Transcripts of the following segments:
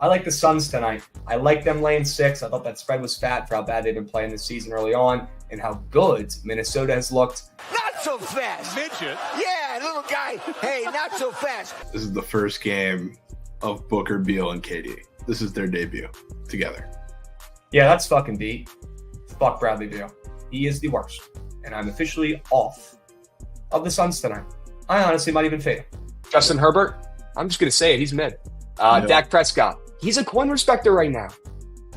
I like the Suns tonight. I like them laying 6. I thought that spread was fat for how bad they've been playing this season early on and how good Minnesota has looked. Not so fast. Midget. Yeah, little guy. Hey, not so fast. This is the first game of Booker, Beal, and KD. This is their debut together. Yeah, that's fucking beat. Fuck Bradley Beal. He is the worst. And I'm officially off of the Suns tonight. I honestly might even fade him. Justin Herbert, I'm just going to say it. He's mid. Dak Prescott, he's a coin respecter right now.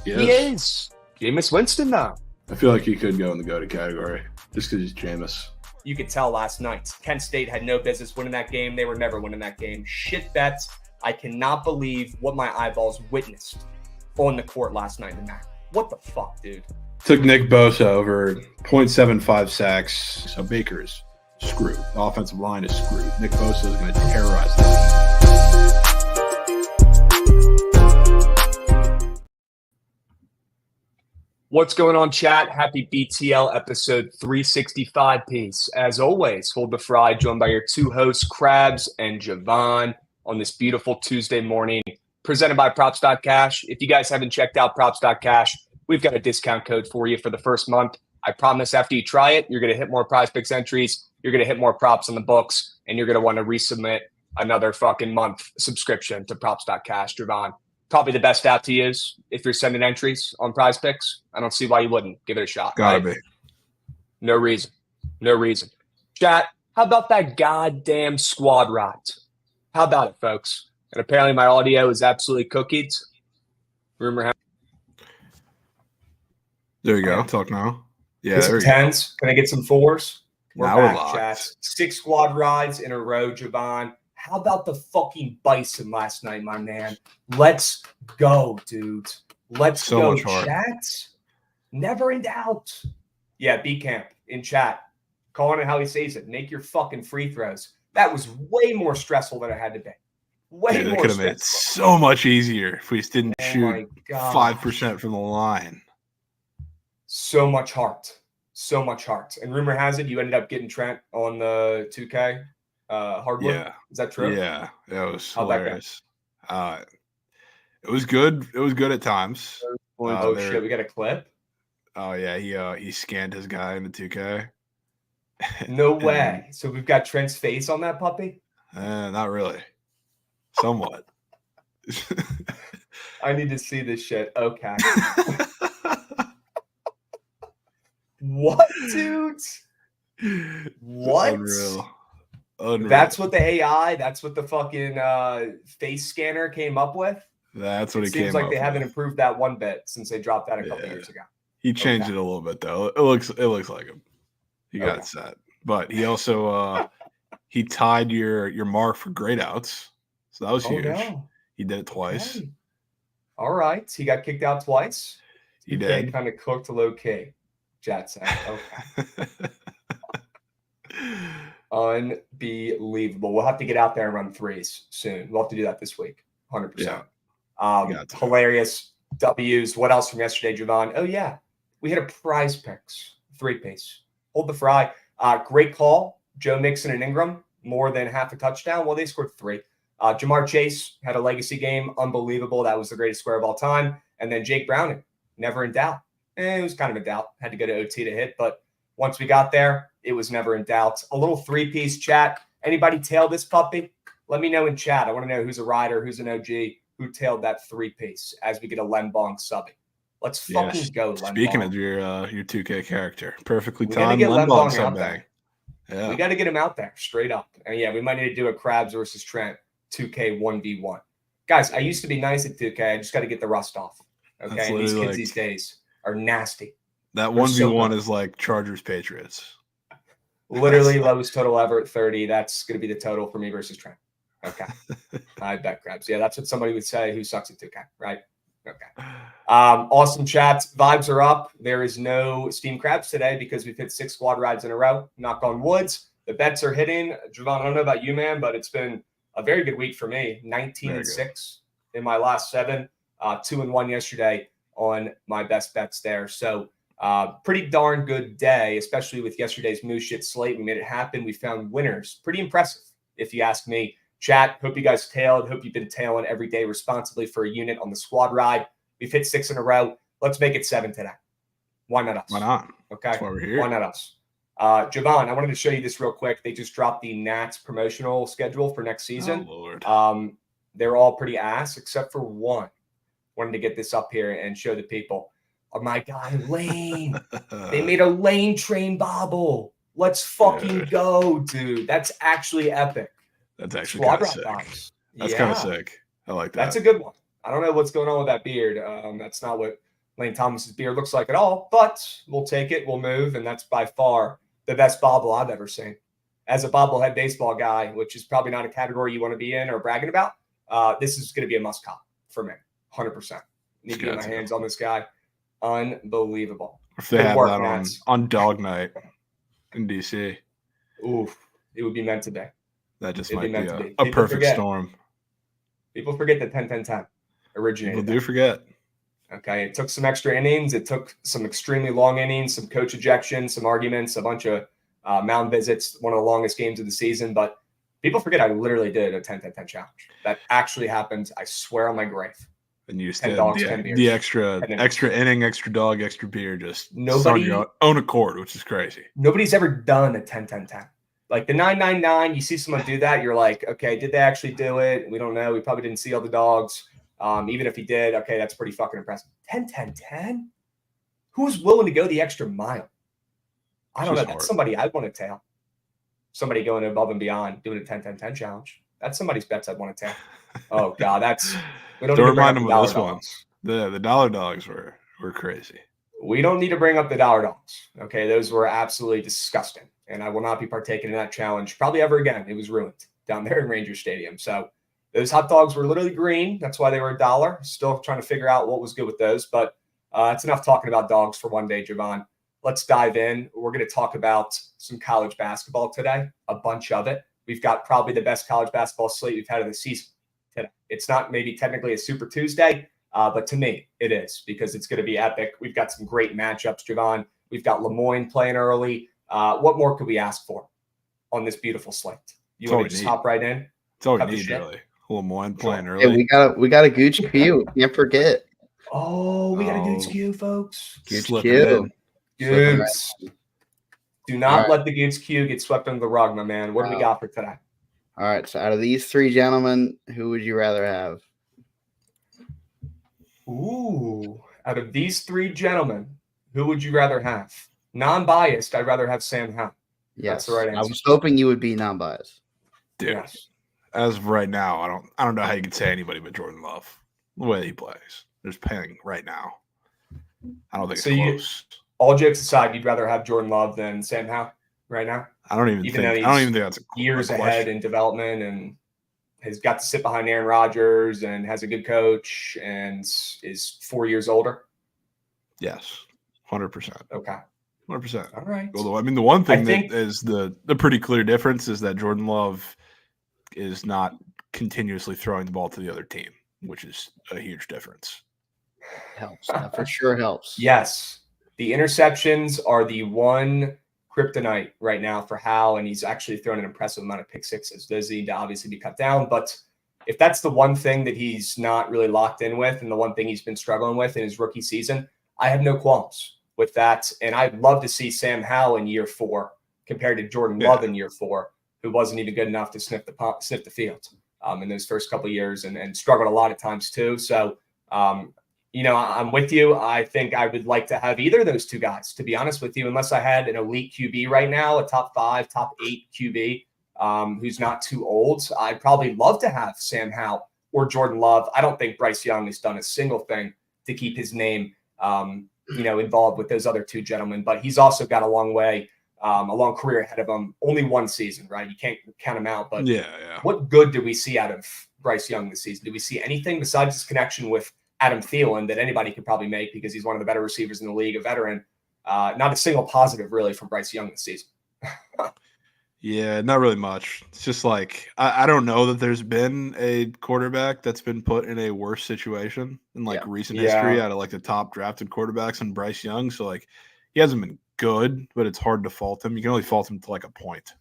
Yes. He is. Jameis Winston, though. I feel like he could go in the GOAT category just because he's Jameis. You could tell last night. Kent State had no business winning that game. They were never winning that game. Shit bets. I cannot believe what my eyeballs witnessed on the court last night in the MAC. What the fuck, dude? Took Nick Bosa over 0.75 sacks. So Baker's screwed. The offensive line is screwed. Nick Bosa is going to terrorize them. What's going on, chat? Happy BTL episode 365 piece. As always, hold the fry, joined by your two hosts, Krabs and Javon, on this beautiful Tuesday morning, presented by Props.Cash. If you guys haven't checked out Props.Cash, we've got a discount code for you for the first month. I promise after you try it, you're going to hit more PrizePicks entries, you're going to hit more props on the books, and you're going to want to resubmit another fucking month subscription to Props.Cash, Javon. Probably the best app to use if you're sending entries on PrizePicks. I don't see why you wouldn't. Give it a shot. Gotta right? be. No reason. No reason. Chat, how about that goddamn squad ride? How about it, folks? And apparently my audio is absolutely cookied. Rumor. There you go. Talk now. Yeah, Some there you go. 10s. Can I get some 4s? Now we're back, locked. chat. 6 squad rides in a row, Javon. How about the fucking Bison last night, my man? Let's go, dude. Let's So go, much heart. chat. Never in doubt. Yeah, B Camp in chat. Calling it how he says it. Make your fucking free throws. That was way more stressful than it had to be. Way Dude, they more could have made it stressful. so much easier if we just didn't Oh shoot my God. 5% from the line. So much heart. So much heart. And rumor has it you ended up getting Trent on the 2K hardwood. Yeah. Is that true? Yeah, it was How'd that go? hilarious. It was good. It was good at times. Oh, there- shit. We got a clip? Oh yeah, he scanned his guy in the 2K. No And, way. So we've got Trent's face on that puppy? Not really. Somewhat. I need to see this shit. Okay. What, dude? What? Unreal. That's what the AI, that's what the fucking face scanner came up with? That's what It he came seems like up they haven't with. improved that one bit since they dropped that a couple Yeah. years ago. He changed Okay. it a little bit though. It looks like him. He got Okay. it set. But he also he tied your mark for grade outs. So that was Oh, huge. no. He did it twice. Okay. All right. He got kicked out twice. He did. Kind of cooked low key. Jet said. Okay. Unbelievable. We'll have to get out there and run threes soon. We'll have to do that this week. 100%. Yeah. Got to. Hilarious W's. What else from yesterday, Javon? Oh, yeah. We had a PrizePicks 3-piece. Hold the fry. Great call. Joe Mixon and Ingram, more than half a touchdown. Well, they scored 3. Jamar Chase had a legacy game. Unbelievable. That was the greatest square of all time. And then Jake Browning, never in doubt. It was kind of in doubt. Had to go to OT to hit. But once we got there, it was never in doubt. A little 3-piece chat. Anybody tail this puppy? Let me know in chat. I want to know who's a rider, who's an OG, who tailed that 3-piece as we get a Len Bong subbing. Let's fucking go, Len Speaking Bong. of your 2K character, perfectly We gotta timed get Len Len Bong Bong out subbing. there. Yeah. We got to get him out there straight up. And yeah, we might need to do a Krabs versus Trent 2K 1v1. Guys, I used to be nice at 2K. I just got to get the rust off. Okay. That's And these literally kids like- these days are nasty. That They're so 1v1 good. is like Chargers Patriots. Literally lowest total ever at 30. That's going to be the total for me versus Trent. Okay. I bet Krabs. Yeah, that's what somebody would say who sucks at 2K, right? Okay. Awesome chats. Vibes are up. There is no Steam Krabs today because we've hit 6 squad rides in a row. Knock on woods. The bets are hitting. Javon, I don't know about you, man, but it's been a very good week for me. 19-6 in my last 7. 2-1 yesterday on my best bets there. So pretty darn good day, especially with yesterday's Moose Shit slate. We made it happen. We found winners. Pretty impressive, if you ask me. Chat, hope you guys tailed. Hope you've been tailing every day responsibly for a unit on the squad ride. We've hit 6 in a row. Let's make it 7 today. Why not us? Why not? Okay. That's why we're here. Why not us? Javon, I wanted to show you this real quick. They just dropped the Nats promotional schedule for next season. Oh, Lord. They're all pretty ass except for one. Wanted to get this up here and show the people. Oh, my guy, Lane. They made a Lane train bobble. Let's fucking go, dude. That's actually epic. That's actually Squad kind of ride sick. box. That's Yeah. kind of sick. I like that. That's a good one. I don't know what's going on with that beard. That's not what Lane Thomas's beard looks like at all, but we'll take it. We'll move. And that's by far the best bobble I've ever seen. As a bobblehead baseball guy, which is probably not a category you want to be in or bragging about, this is going to be a must cop for me. 100%. Need to get my hands on this guy. Unbelievable. If they Good have work, that Nats. on Dog Night in DC, Oof. It would be meant to be. that just It'd be might be meant to be. a People perfect forget. storm. People forget that 10-10-10 originated. People do forget. Okay, it took some extra innings. It took some extremely long innings, some coach ejections, some arguments, a bunch of mound visits, one of the longest games of the season. But people forget I literally did a 10-10-10 challenge. That actually happened. I swear on my grave. And you just 10 did dogs, 10 beers. the extra 10 extra inning, extra dog, extra beer, just on Nobody- your own accord, which is crazy. Nobody's ever done a 10-10-10. Like the 9-9-9, you see someone do that, you're like, okay, did they actually do it? We don't know. We probably didn't see all the dogs. Even if he did, okay, that's pretty fucking impressive. 10-10-10? Who's willing to go the extra mile? I don't know. Just That's hard. somebody I'd want to tail. Somebody going above and beyond, doing a 10-10-10 challenge. That's somebody's bets I'd want to tail. Oh, God, that's – we don't Don't need to bring remind up them the of dollar this one. dogs. The dollar dogs were crazy. We don't need to bring up the dollar dogs. Okay, those were absolutely disgusting. And I will not be partaking in that challenge probably ever again. It was ruined down there in Ranger Stadium. So those hot dogs were literally green. That's why they were $1. Still trying to figure out what was good with those. But it's enough talking about dogs for one day, Javon. Let's dive in. We're going to talk about some college basketball today, a bunch of it. We've got probably the best college basketball slate we've had of the season today. It's not maybe technically a Super Tuesday, but to me, it is because it's going to be epic. We've got some great matchups, Javon. We've got Lemoyne playing early. What more could we ask for on this beautiful slate? You want to just hop right in? It's all Cut we the need, shit. really. Lemoyne playing Hey, early. we got a Gooch Q. Can't forget. Oh, we got a good Oh. skew, folks. Gooch Slip it Q. in. Goods. Do not All let the Goods Q get swept under the rug, my man. What do we got for today? All right. So out of these three gentlemen, who would you rather have? Ooh, out of these three gentlemen, who would you rather have? Non-biased, I'd rather have Sam Howell. Yes. the right I answer. was hoping you would be non-biased. Dude, Yes. as of right now, I don't know how you could say anybody but Jordan Love. The way he plays. There's paying right now. I don't think So it's you- close. All jokes aside, you'd rather have Jordan Love than Sam Howell right now? I don't even even though think he's that's a Years question. ahead in development and has got to sit behind Aaron Rodgers and has a good coach and is 4 years older. Yes. 100%. Okay. 100%. All right. Although, I mean, the one thing think- that is the pretty clear difference is that Jordan Love is not continuously throwing the ball to the other team, which is a huge difference. Helps. That for sure helps. Yes. The interceptions are the one kryptonite right now for Hal, and he's actually thrown an impressive amount of pick sixes. Those need to obviously be cut down, but if that's the one thing that he's not really locked in with and the one thing he's been struggling with in his rookie season, I have no qualms with that. And I'd love to see Sam Howell in year 4 compared to Jordan Love in year 4, who wasn't even good enough to sniff the field in those first couple of years and struggled a lot of times too. So, I'm with you. I think I would like to have either of those two guys, to be honest with you, unless I had an elite QB right now, a top 5, top 8 QB who's not too old. I'd probably love to have Sam Howell or Jordan Love. I don't think Bryce Young has done a single thing to keep his name, involved with those other two gentlemen, but he's also got a long career ahead of him. Only one season, right? You can't count him out, but Yeah. what good did we see out of Bryce Young this season? Did we see anything besides his connection with Adam Thielen that anybody could probably make because he's one of the better receivers in the league, a veteran? Not a single positive really from Bryce Young this season. Yeah, not really much. It's just like I don't know that there's been a quarterback that's been put in a worse situation in recent history out of like the top drafted quarterbacks than Bryce Young. So like he hasn't been good, but it's hard to fault him. You can only fault him to like a point.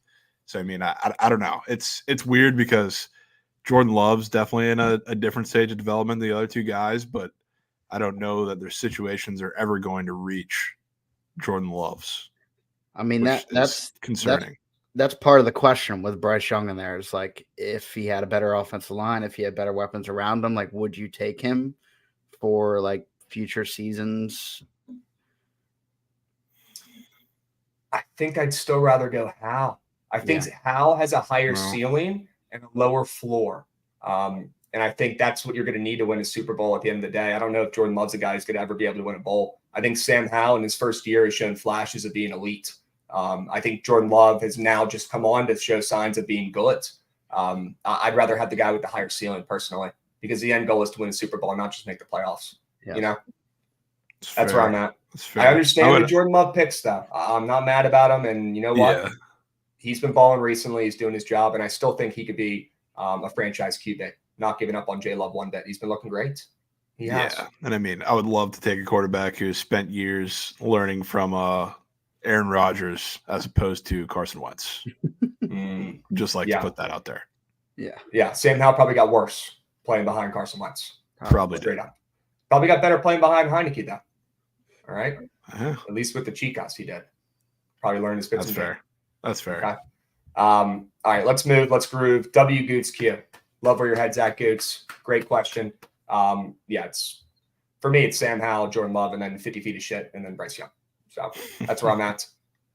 So I mean, I don't know. It's weird because Jordan Love's definitely in a different stage of development than the other two guys, but I don't know that their situations are ever going to reach Jordan Love's. I mean, which that's is concerning. That's part of the question with Bryce Young in there. Is like, if he had a better offensive line, if he had better weapons around him, like, would you take him for like future seasons? I think I'd still rather go Hal. I think Hal has a higher ceiling and a lower floor. And I think that's what you're going to need to win a Super Bowl at the end of the day. I don't know if Jordan Love's a guy who's going to ever be able to win a bowl. I think Sam Howell in his first year has shown flashes of being elite. I think Jordan Love has now just come on to show signs of being good. I'd rather have the guy with the higher ceiling personally, because the end goal is to win a Super Bowl, not just make the playoffs. Yeah. You know, that's where I'm at. I understand the Jordan Love picks, though. I'm not mad about him. And you know what? Yeah. He's been balling recently. He's doing his job. And I still think he could be a franchise QB. Not giving up on J Love one bit. He's been looking great. He has. Yeah. And I mean, I would love to take a quarterback who spent years learning from Aaron Rodgers as opposed to Carson Wentz. Just like to put that out there. Yeah. Yeah. Sam Howell probably got worse playing behind Carson Wentz. Probably straight up. Probably got better playing behind Heineke, though. All right. At least with the Chicas, he did. Probably learned his bits. That's fair. That's fair. Okay. All right. Let's move. Let's groove. W Goots Q. Love where your head's at, Goots. Great question. It's for me, it's Sam Howell, Jordan Love, and then 50 feet of shit, and then Bryce Young. So that's where I'm at.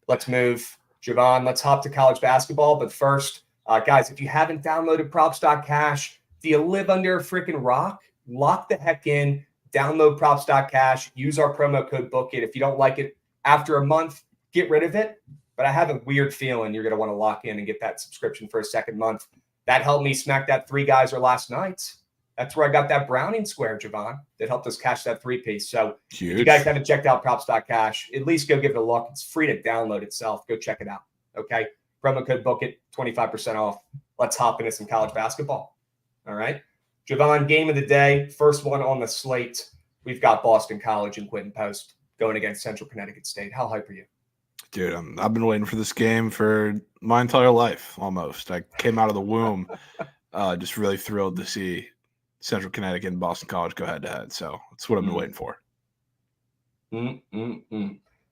Let's move. Javon, let's hop to college basketball. But first, guys, if you haven't downloaded props.cash, do you live under a freaking rock? Lock the heck in. Download props.cash. Use our promo code BOOKIT. If you don't like it after a month, get rid of it. But I have a weird feeling you're going to want to lock in and get that subscription for a second month. That helped me smack that 3 geyser last night. That's where I got that Browning square, Javon, that helped us cash that 3-piece. So if you guys haven't checked out props.cash, at least go give it a look. It's free to download itself. Go check it out. Okay. Promo code BOOKIT, 25% off. Let's hop into some college basketball. All right. Javon, game of the day. First one on the slate. We've got Boston College and Quinton Post going against Central Connecticut State. How hype are you? Dude, I've been waiting for this game for my entire life, almost. I came out of the womb just really thrilled to see Central Connecticut and Boston College go head-to-head. So that's what I've been waiting for.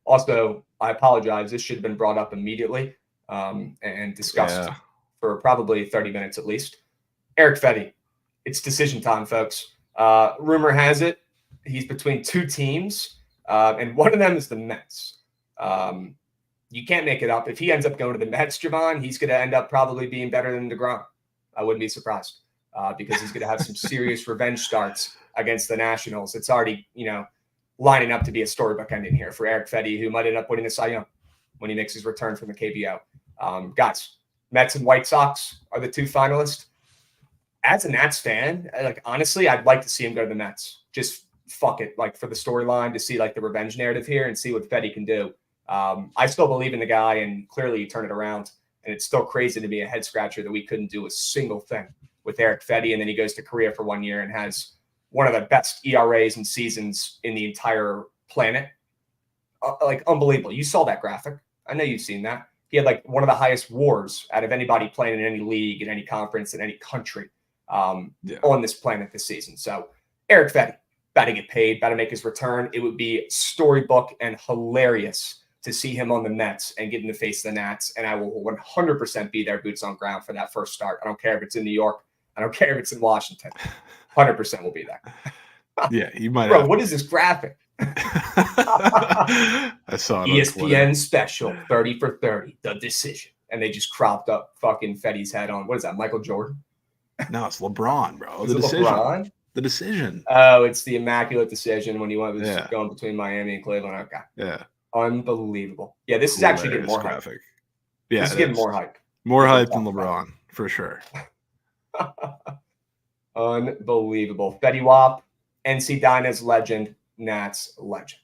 Also, I apologize. This should have been brought up immediately and discussed for probably 30 minutes at least. Eric Fetty. It's decision time, folks. Rumor has it he's between 2 teams, and one of them is the Mets. You can't make it up. If he ends up going to the Mets, Javon, he's going to end up probably being better than DeGrom. I wouldn't be surprised because he's going to have some serious revenge starts against the Nationals. It's already, lining up to be a storybook ending here for Eric Fetty, who might end up winning the Cy Young when he makes his return from the KBO. Guys, Mets and White Sox are the 2 finalists. As a Nats fan, honestly, I'd like to see him go to the Mets. Just fuck it, for the storyline, to see the revenge narrative here and see what Fetty can do. I still believe in the guy, and clearly he turned it around. And it's still crazy to be a head scratcher that we couldn't do a single thing with Eric Fetty. And then he goes to Korea for 1 year and has one of the best ERAs and seasons in the entire planet. Unbelievable. You saw that graphic. I know you've seen that. He had one of the highest WARs out of anybody playing in any league, in any conference, in any country on this planet this season. So Eric Fetty, about to get paid, about to make his return. It would be storybook and hilarious to see him on the Mets and get in the face of the Nats. And I will 100% be there, boots on ground, for that first start. I don't care if it's in New York. I don't care if it's in Washington. 100% will be there. Yeah, you might. Bro, what is this graphic? I saw it. ESPN special, 30 for 30, the decision. And they just cropped up fucking Fetty's head on, what is that, Michael Jordan? No, it's LeBron, bro. Is the decision. LeBron? The decision. Oh, it's the immaculate decision when he went going between Miami and Cleveland. Okay. Yeah. Unbelievable. Yeah, this is actually getting more hype. Yeah, this is getting more hype. More hype than LeBron, for sure. Unbelievable. Fetty Wap, NC Dyna's legend, Nats legend.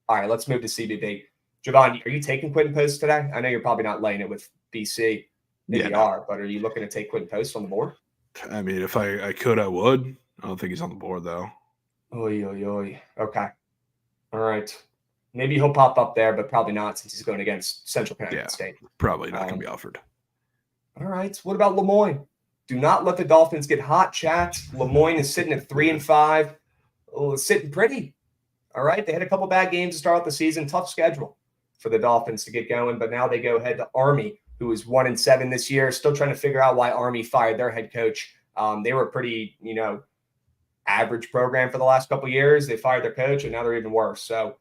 All right, let's move to CBB. Javon, are you taking Quinton Post today? I know you're probably not laying it with BC. Maybe you are, but are you looking to take Quinton Post on the board? I mean, if I could, I would. I don't think he's on the board, though. Oy. Okay. All right. Maybe he'll pop up there, but probably not since he's going against Central Connecticut State. Probably not going to be offered. All right. What about Lemoyne? Do not let the Dolphins get hot, chat. Lemoyne is sitting at 3-5. Oh, sitting pretty. All right. They had a couple bad games to start out the season. Tough schedule for the Dolphins to get going, but now they go ahead to Army, who is 1-7 this year. Still trying to figure out why Army fired their head coach. They were a pretty, average program for the last couple of years. They fired their coach, and now they're even worse. So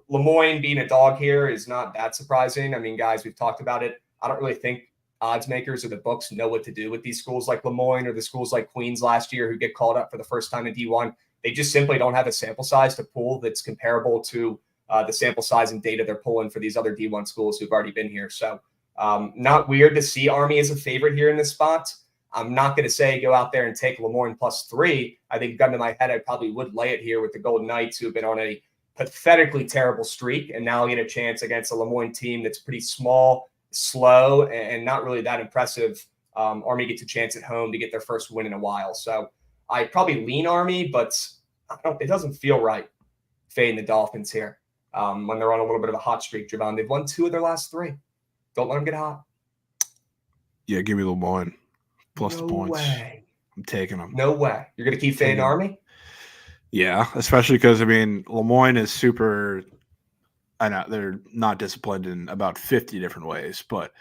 Lemoyne being a dog here is not that surprising. I mean, guys, we've talked about it. I don't really think odds makers or the books know what to do with these schools like Lemoyne or the schools like Queens last year who get called up for the first time in D1. They just simply don't have a sample size to pull that's comparable to the sample size and data they're pulling for these other D1 schools who've already been here. So not weird to see Army as a favorite here in this spot. I'm not going to say go out there and take Lemoyne +3. I think gun to my head, I probably would lay it here with the Golden Knights, who have been on a pathetically terrible streak and now get a chance against a Lemoyne team that's pretty small, slow, and not really that impressive. Army gets a chance at home to get their first win in a while. So I probably lean Army, but it doesn't feel right fading the Dolphins here when they're on a little bit of a hot streak, Javon. They've won 2 of their last 3. Don't let them get hot. Yeah, give me Lemoyne plus No the points. way. I'm taking them. No way. You're going to keep fading Army? Yeah, especially because, Lemoyne is super – I know they're not disciplined in about 50 different ways, but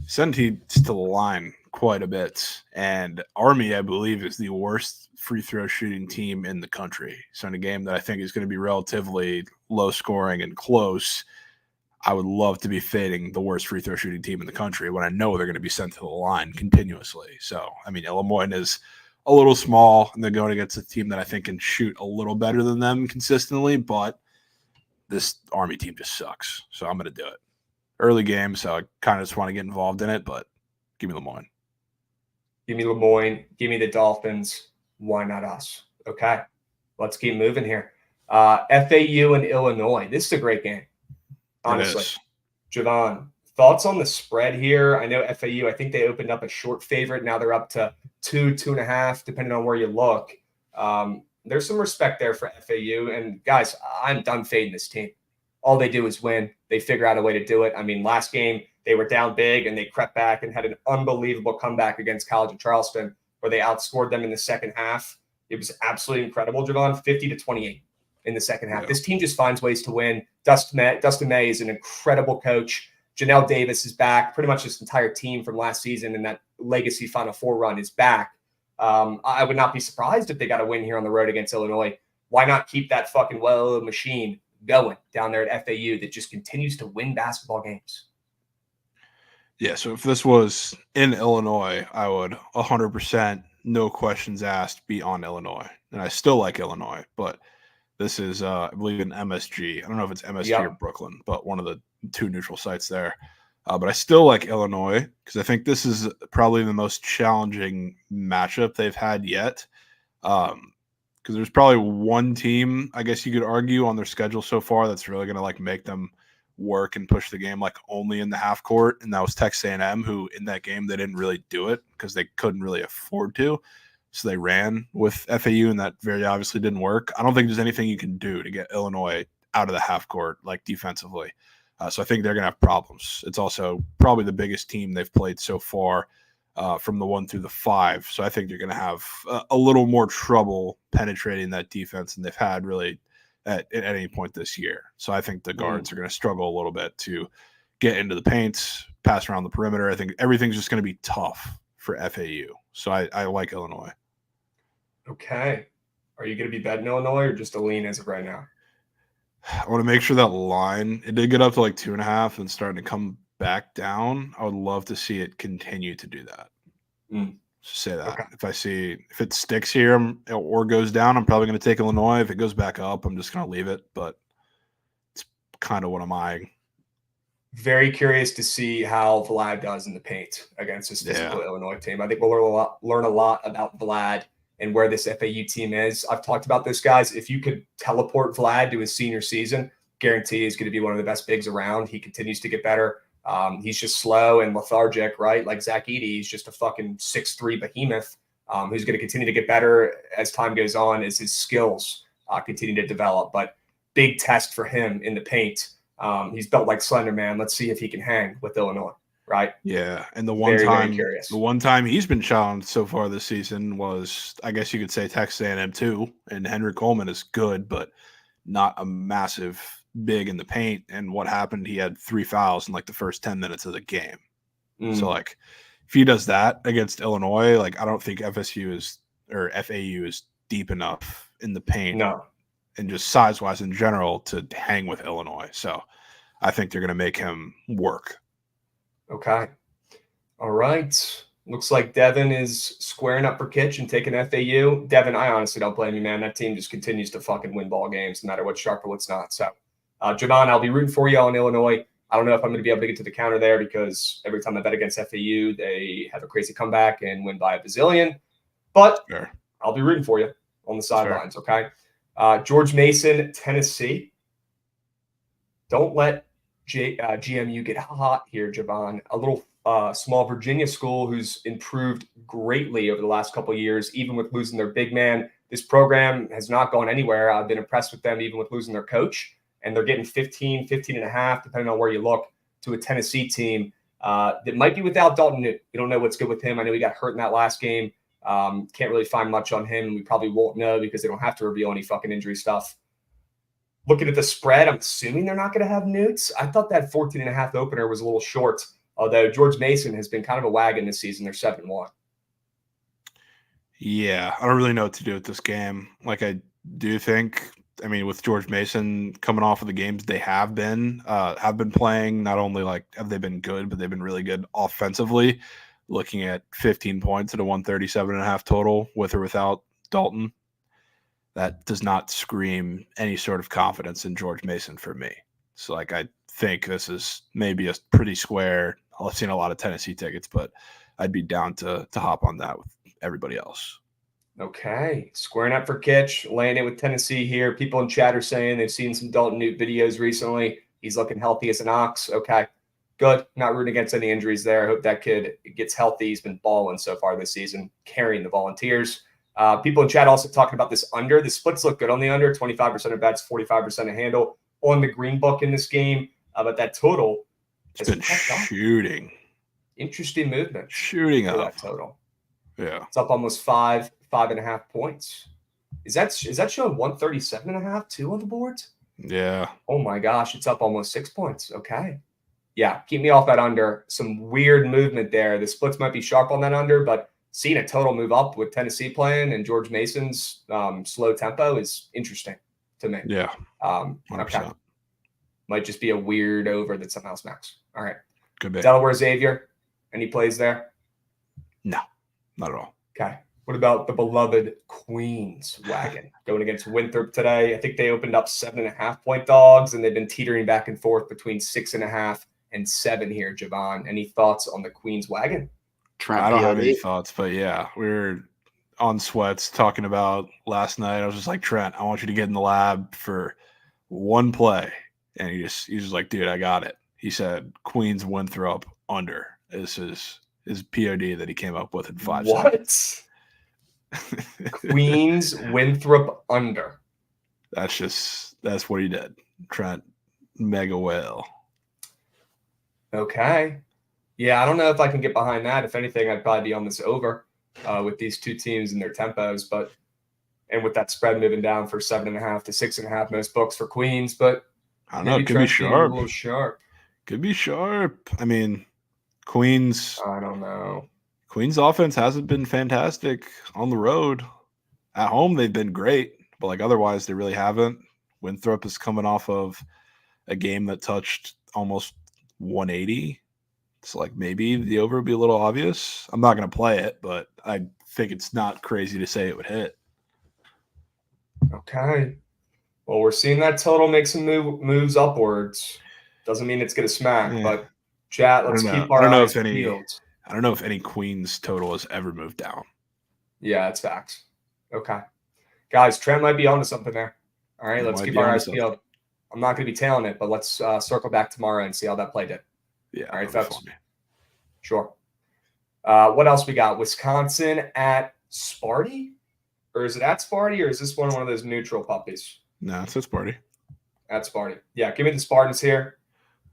send teams to the line quite a bit. And Army, I believe, is the worst free throw shooting team in the country. So in a game that I think is going to be relatively low scoring and close, I would love to be fading the worst free throw shooting team in the country when I know they're going to be sent to the line continuously. So, Lemoyne is a little small, and they're going against a team that I think can shoot a little better than them consistently, but this Army team just sucks. So I'm going to do it. Early game, so I kind of just want to get involved in it, but give me Lemoyne. Give me Lemoyne. Give me the Dolphins. Why not us? Okay, let's keep moving here. FAU and Illinois. This is a great game. Honestly, Javon, thoughts on the spread here? I know FAU, I think they opened up a short favorite. Now they're up to 2.5, depending on where you look. There's some respect there for FAU. And guys, I'm done fading this team. All they do is win. They figure out a way to do it. Last game, they were down big and they crept back and had an unbelievable comeback against College of Charleston where they outscored them in the second half. It was absolutely incredible, Javon, 50-28. In the second half. Yeah. This team just finds ways to win. Dustin May is an incredible coach. Janelle Davis is back. Pretty much this entire team from last season and that legacy Final Four run is back. I would not be surprised if they got a win here on the road against Illinois. Why not keep that fucking well machine going down there at FAU that just continues to win basketball games? Yeah, so if this was in Illinois, I would 100%, no questions asked, be on Illinois. And I still like Illinois, but this is, I believe, in MSG. I don't know if it's MSG or Brooklyn, but one of the 2 neutral sites there. But I still like Illinois because I think this is probably the most challenging matchup they've had yet. Because there's probably one team, I guess you could argue, on their schedule so far that's really going to make them work and push the game only in the half court, and that was Texas A&M, who in that game they didn't really do it because they couldn't really afford to. So they ran with FAU, and that very obviously didn't work. I don't think there's anything you can do to get Illinois out of the half court, defensively. So I think they're going to have problems. It's also probably the biggest team they've played so far from the 1 through the 5. So I think they're going to have a little more trouble penetrating that defense than they've had really at any point this year. So I think the guards are going to struggle a little bit to get into the paint, pass around the perimeter. I think everything's just going to be tough for FAU. So I like Illinois. Okay. Are you going to be betting Illinois or just a lean as of right now? I want to make sure that line, it did get up to 2.5 and starting to come back down. I would love to see it continue to do that. Say that. Okay. If it sticks here or goes down, I'm probably going to take Illinois. If it goes back up, I'm just going to leave it. But it's kind of what I'm eyeing. Very curious to see how Vlad does in the paint against this physical Illinois team. I think we'll learn a lot about Vlad and where this FAU team is. I've talked about this, guys. If you could teleport Vlad to his senior season, guarantee he's going to be one of the best bigs around. He continues to get better. He's just slow and lethargic, right? Like Zach Edey, he's just a fucking 6'3" behemoth who's going to continue to get better as time goes on, as his skills continue to develop. But big test for him in the paint. He's built like Slender Man. Let's see if he can hang with Illinois. right? Yeah, and the Very, very curious. one time he's been challenged so far this season was, I guess you could say, Texas A&M too. And Henry Coleman is good, but not a massive big in the paint. And what happened? He had 3 fouls in like the first 10 minutes of the game. So like, if he does that against Illinois, like I don't think FAU is deep enough in the paint. No. And just size wise in general to hang with Illinois. So I think they're going to make him work. Okay. All right. Looks like Devin is squaring up for Kitch and taking FAU. Devin, I honestly don't blame you, man. That team just continues to fucking win ball games no matter what's sharp or what's not. So, Javon, I'll be rooting for you on Illinois. I don't know if I'm going to be able to get to the counter there because every time I bet against FAU, they have a crazy comeback and win by a bazillion. But Sure. I'll be rooting for you on the sidelines, okay? George Mason, Tennessee. Don't let GMU get hot here, Javon. A little small Virginia school who's improved greatly over the last couple of years, even with losing their big man. This program has not gone anywhere. I've been impressed with them even with losing their coach. And they're getting 15 and a half, depending on where you look, to a Tennessee team that might be without Dalton Newt. You don't know what's good with him. I know he got hurt in that last game. Can't really find much on him. We probably won't know because they don't have to reveal any fucking injury stuff. Looking at the spread, I'm assuming they're not going to have Newts. I thought that 14 and a half opener was a little short, although George Mason has been kind of a wagon this season. They're 7-1. Yeah, I don't really know what to do with this game. Like, I do think, I mean, with George Mason coming off of the games they have been playing, not only like have they been good, but they've been really good offensively. Looking at 15 points at a 137.5 total with or without Dalton, that does not scream any sort of confidence in George Mason for me. So, like, I think this is maybe a pretty square. I've seen a lot of Tennessee tickets, but I'd be down to hop on that with everybody else. Okay. Squaring up for Kitch, laying it with Tennessee here. People in chat are saying they've seen some Dalton Newt videos recently. He's looking healthy as an ox. Okay. Good. Not rooting against any injuries there. I hope that kid gets healthy. He's been balling so far this season, carrying the Volunteers. People in chat also talking about this under. The splits look good on the under. 25% of bets, 45% of handle on the green book in this game. But that total has been shooting. Interesting movement. Shooting up. That total. Yeah. It's up almost 5.5 points. Is that showing 137.5 too on the boards? Yeah. Oh my gosh, it's up almost 6 points. Okay. Yeah, keep me off that under. Some weird movement there. The splits might be sharp on that under, but seeing a total move up with Tennessee playing and George Mason's slow tempo is interesting to me. Yeah. 100%. Okay. Might just be a weird over that somehow smacks. All right. Good bit. Delaware Xavier. Any plays there? No, not at all. Okay. What about the beloved Queens wagon going against Winthrop today? I think they opened up 7.5 point dogs, and they've been teetering back and forth between 6.5 and 7 here. Javon, any thoughts on the Queens wagon? I don't have any thoughts, but yeah, we were on Sweats talking about last night. I was just like, Trent, I want you to get in the lab for one play, and he's just like, dude, I got it. He said Queens Winthrop under. This is his POD that he came up with in 5 seconds. Queens Winthrop under. That's what he did. Trent, mega whale. Okay. Yeah, I don't know if I can get behind that. If anything, I'd probably be on this over with these two teams and their tempos, and with that spread moving down for 7.5 to 6.5 most books for Queens, but I don't know. It could be sharp. A little sharp. Could be sharp. I mean, Queens. I don't know. Queens offense hasn't been fantastic on the road. At home, they've been great, but like otherwise, they really haven't. Winthrop is coming off of a game that touched almost 180. So like maybe the over would be a little obvious. I'm not going to play it, but I think it's not crazy to say it would hit. Okay. Well, we're seeing that total make some moves upwards. Doesn't mean it's going to smack, but chat, let's keep our eyes peeled. I don't know if any Queens total has ever moved down. Yeah, it's facts. Okay. Guys, Trent might be onto something there. All right, let's keep our eyes peeled. I'm not going to be tailing it, but let's circle back tomorrow and see how that play did. Yeah. All right, folks. Sure. What else we got? Wisconsin at Sparty? Or is it at Sparty, or is this one of those neutral puppies? No, it's at Sparty. At Sparty. Yeah, give me the Spartans here.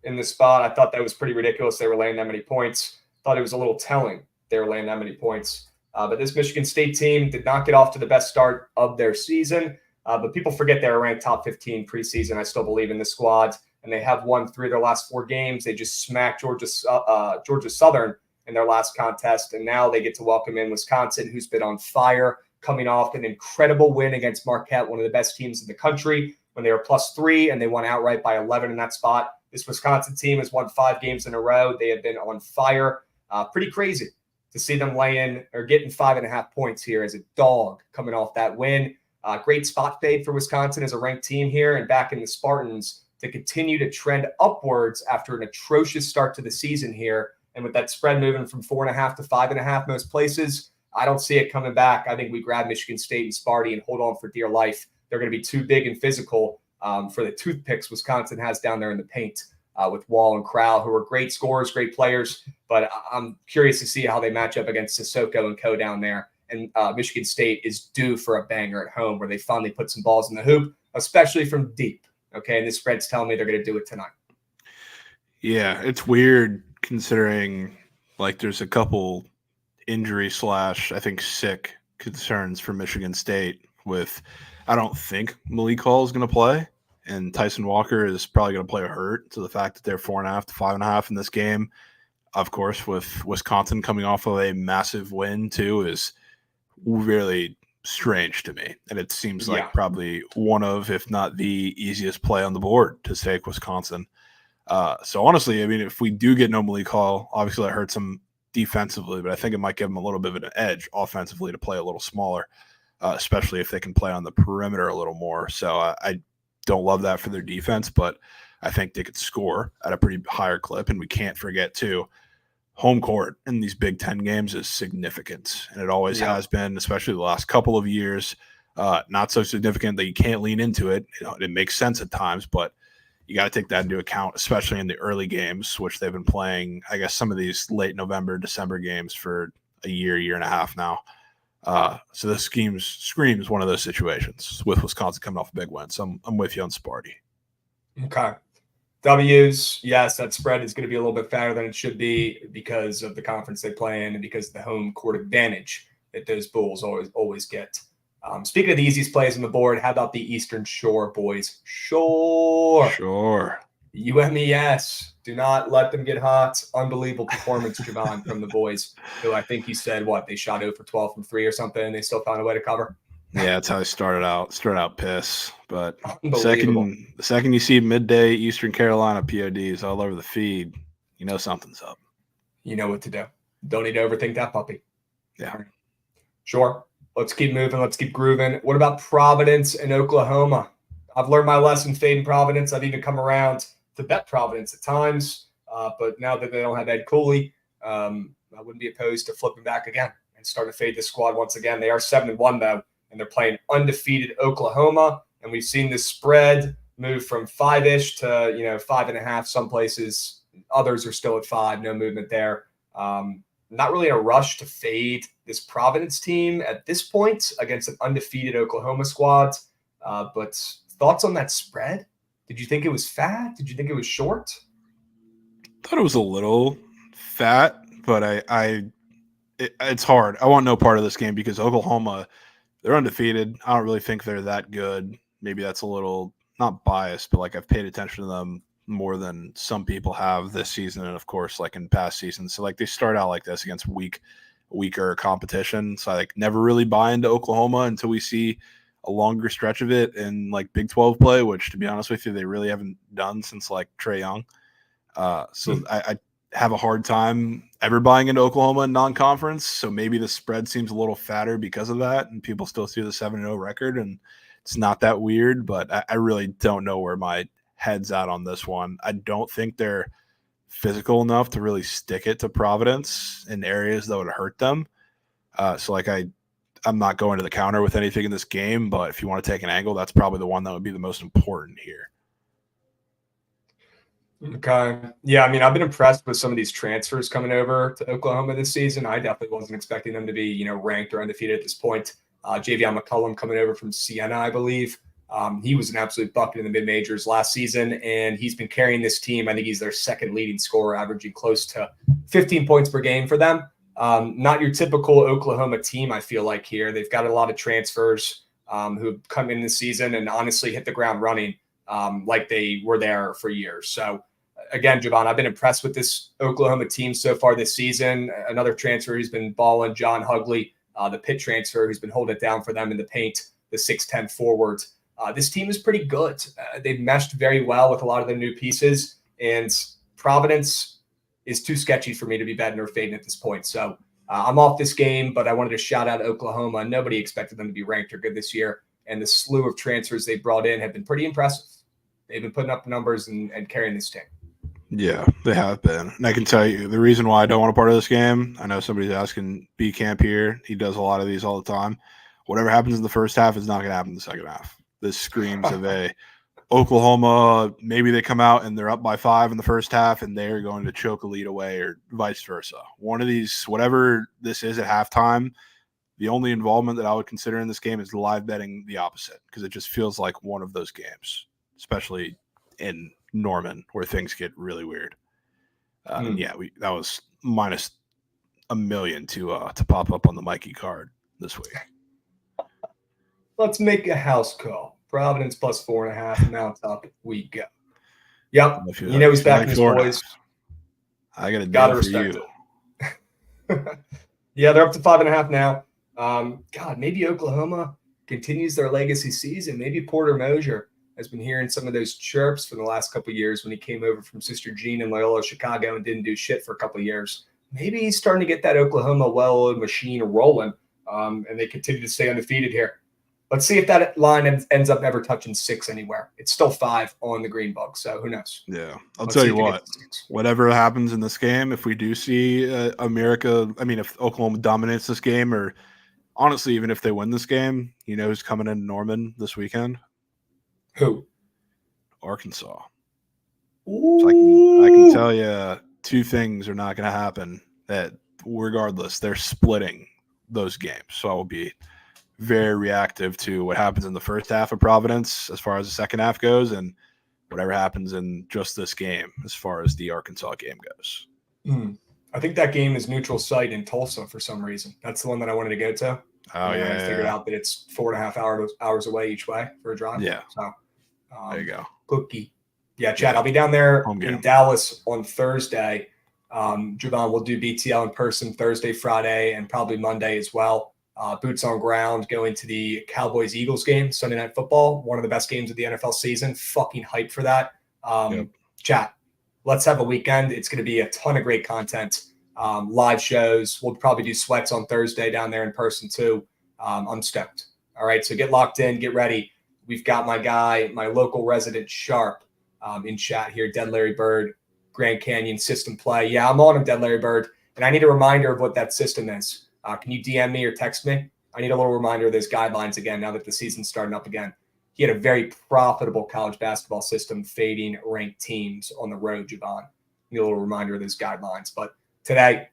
in this spot. I thought that was pretty ridiculous. They were laying that many points. Thought it was a little telling they were laying that many points. But this Michigan State team did not get off to the best start of their season. But people forget they were ranked top 15 preseason. I still believe in the squad. And they have won 3 of their last 4 games. They just smacked Georgia Southern in their last contest. And now they get to welcome in Wisconsin, who's been on fire, coming off an incredible win against Marquette, one of the best teams in the country, when they were +3 and they won outright by 11 in that spot. This Wisconsin team has won 5 games in a row. They have been on fire. Pretty crazy to see them laying or getting 5.5 points here as a dog coming off that win. Great spot fade for Wisconsin as a ranked team here and back in the Spartans to continue to trend upwards after an atrocious start to the season here. And with that spread moving from 4.5 to 5.5 most places, I don't see it coming back. I think we grab Michigan State and Sparty and hold on for dear life. They're going to be too big and physical for the toothpicks Wisconsin has down there in the paint with Wall and Crowell, who are great scorers, great players. But I'm curious to see how they match up against Sissoko and co down there. And Michigan State is due for a banger at home where they finally put some balls in the hoop, especially from deep. Okay, and this spread's telling me they're going to do it tonight. Yeah, it's weird considering like there's a couple injury / I think sick concerns for Michigan State with I don't think Malik Hall is going to play, and Tyson Walker is probably going to play hurt. So the fact that they're 4.5 to 5.5 in this game, of course, with Wisconsin coming off of a massive win too, is really strange to me. And it seems like probably one of, if not the easiest play on the board to take Wisconsin. So honestly, I mean, if we do get no Malik Hall, obviously that hurts them defensively, but I think it might give them a little bit of an edge offensively to play a little smaller, especially if they can play on the perimeter a little more. So I don't love that for their defense, but I think they could score at a pretty higher clip. And we can't forget too, home court in these Big Ten games is significant, and it always has been, especially the last couple of years. Not so significant that you can't lean into it. You know, it makes sense at times, but you got to take that into account, especially in the early games, which they've been playing, I guess, some of these late November, December games for a year and a half now. So this screams one of those situations with Wisconsin coming off a big win. So I'm with you on Sparty. Okay. W's, yes, that spread is going to be a little bit fatter than it should be because of the conference they play in and because of the home court advantage that those Bulls always get. Speaking of the easiest plays on the board, how about the Eastern Shore boys? Sure. UMES. Do not let them get hot. Unbelievable performance, Javon, from the boys, who I think you said, they shot 0 for 12 from 3 or something, and they still found a way to cover. Yeah, that's how they started out piss. But the second you see midday Eastern Carolina PODs all over the feed, you know something's up. You know what to do. Don't need to overthink that puppy. Yeah. Sure. Let's keep moving. Let's keep grooving. What about Providence and Oklahoma? I've learned my lesson fading Providence. I've even come around to bet Providence at times. But now that they don't have Ed Cooley, I wouldn't be opposed to flipping back again and starting to fade this squad once again. They are 7-1, though, and they're playing undefeated Oklahoma. And we've seen this spread move from 5-ish to 5.5 some places. Others are still at 5. No movement there. Not really in a rush to fade this Providence team at this point against an undefeated Oklahoma squad. But thoughts on that spread? Did you think it was fat? Did you think it was short? I thought it was a little fat, but it's hard. I want no part of this game because Oklahoma, they're undefeated. I don't really think they're that good. Maybe that's a little not biased, but like I've paid attention to them more than some people have this season, and of course, like in past seasons. So like they start out like this against weaker competition. So I never really buy into Oklahoma until we see a longer stretch of it in like Big 12 play, which to be honest with you, they really haven't done since like Trae Young. So I have a hard time ever buying into Oklahoma in non-conference. So maybe the spread seems a little fatter because of that, and people still see the 7-0 record, and it's not that weird. But I really don't know where my head's at on this one. I don't think they're physical enough to really stick it to Providence in areas that would hurt them. So like I'm not going to the counter with anything in this game, but if you want to take an angle, that's probably the one that would be the most important here. Okay. Yeah, I mean, I've been impressed with some of these transfers coming over to Oklahoma this season. I definitely wasn't expecting them to be, ranked or undefeated at this point. Javion McCullum coming over from Siena, I believe. He was an absolute bucket in the mid-majors last season, and he's been carrying this team. I think he's their second leading scorer, averaging close to 15 points per game for them. Not your typical Oklahoma team, I feel like here. They've got a lot of transfers who've come in this season and honestly hit the ground running like they were there for years. So, again, Javon, I've been impressed with this Oklahoma team so far this season. Another transfer who's been balling, John Hugley, the Pitt transfer who's been holding it down for them in the paint, the 6'10 forwards. This team is pretty good. They've meshed very well with a lot of their new pieces, and Providence is too sketchy for me to be betting or fading at this point. So I'm off this game, but I wanted to shout out Oklahoma. Nobody expected them to be ranked or good this year, and the slew of transfers they brought in have been pretty impressive. They've been putting up numbers and carrying this team. Yeah, they have been. And I can tell you the reason why I don't want a part of this game, I know somebody's asking B Camp here. He does a lot of these all the time. Whatever happens in the first half is not going to happen in the second half. This screams of a Oklahoma, maybe they come out and they're up by 5 in the first half and they're going to choke a lead away or vice versa. One of these, whatever this is at halftime, the only involvement that I would consider in this game is live betting the opposite because it just feels like one of those games, especially in Norman where things get really weird. Yeah, that was minus $1 million to pop up on the Mikey card this week. Let's make a house call. Providence plus 4.5. Mount up. We go. Yep. You know he's backing his boys. I got to respect you. It. Yeah, they're up to 5.5 now. God, maybe Oklahoma continues their legacy season. Maybe Porter Mosier has been hearing some of those chirps for the last couple of years when he came over from Sister Jean in Loyola, Chicago, and didn't do shit for a couple of years. Maybe he's starting to get that Oklahoma well-oiled machine rolling, and they continue to stay undefeated here. Let's see if that line ends up ever touching 6 anywhere. It's still 5 on the Green Book, so who knows? Yeah, I'll tell you what. Whatever happens in this game, if we do see if Oklahoma dominates this game, or honestly, even if they win this game, you know who's coming in Norman this weekend? Who? Arkansas. So I can tell you 2 things are not going to happen. That regardless, they're splitting those games. So I will be very reactive to what happens in the first half of Providence as far as the second half goes, and whatever happens in just this game as far as the Arkansas game goes. I think that game is neutral site in Tulsa for some reason. That's the one that I wanted to go to. Oh, yeah. I figured out that it's 4.5 hours away each way for a drive. Yeah. So there you go. Cookie. Yeah, Chad, I'll be down there Home game. in Dallas on Thursday. Javon will do BTL in person Thursday, Friday, and probably Monday as well. Boots on ground, going to the Cowboys-Eagles game, Sunday Night Football, one of the best games of the NFL season. Fucking hyped for that. Chat, let's have a weekend. It's going to be a ton of great content, live shows. We'll probably do sweats on Thursday down there in person too. I'm stoked. All right, so get locked in, get ready. We've got my guy, my local resident Sharp in chat here, Dead Larry Bird, Grand Canyon system play. Yeah, I'm on him, Dead Larry Bird, and I need a reminder of what that system is. Can you DM me or text me? I need a little reminder of those guidelines again now that the season's starting up again. He had a very profitable college basketball system fading ranked teams on the road, Javon. Need a little reminder of those guidelines. But today,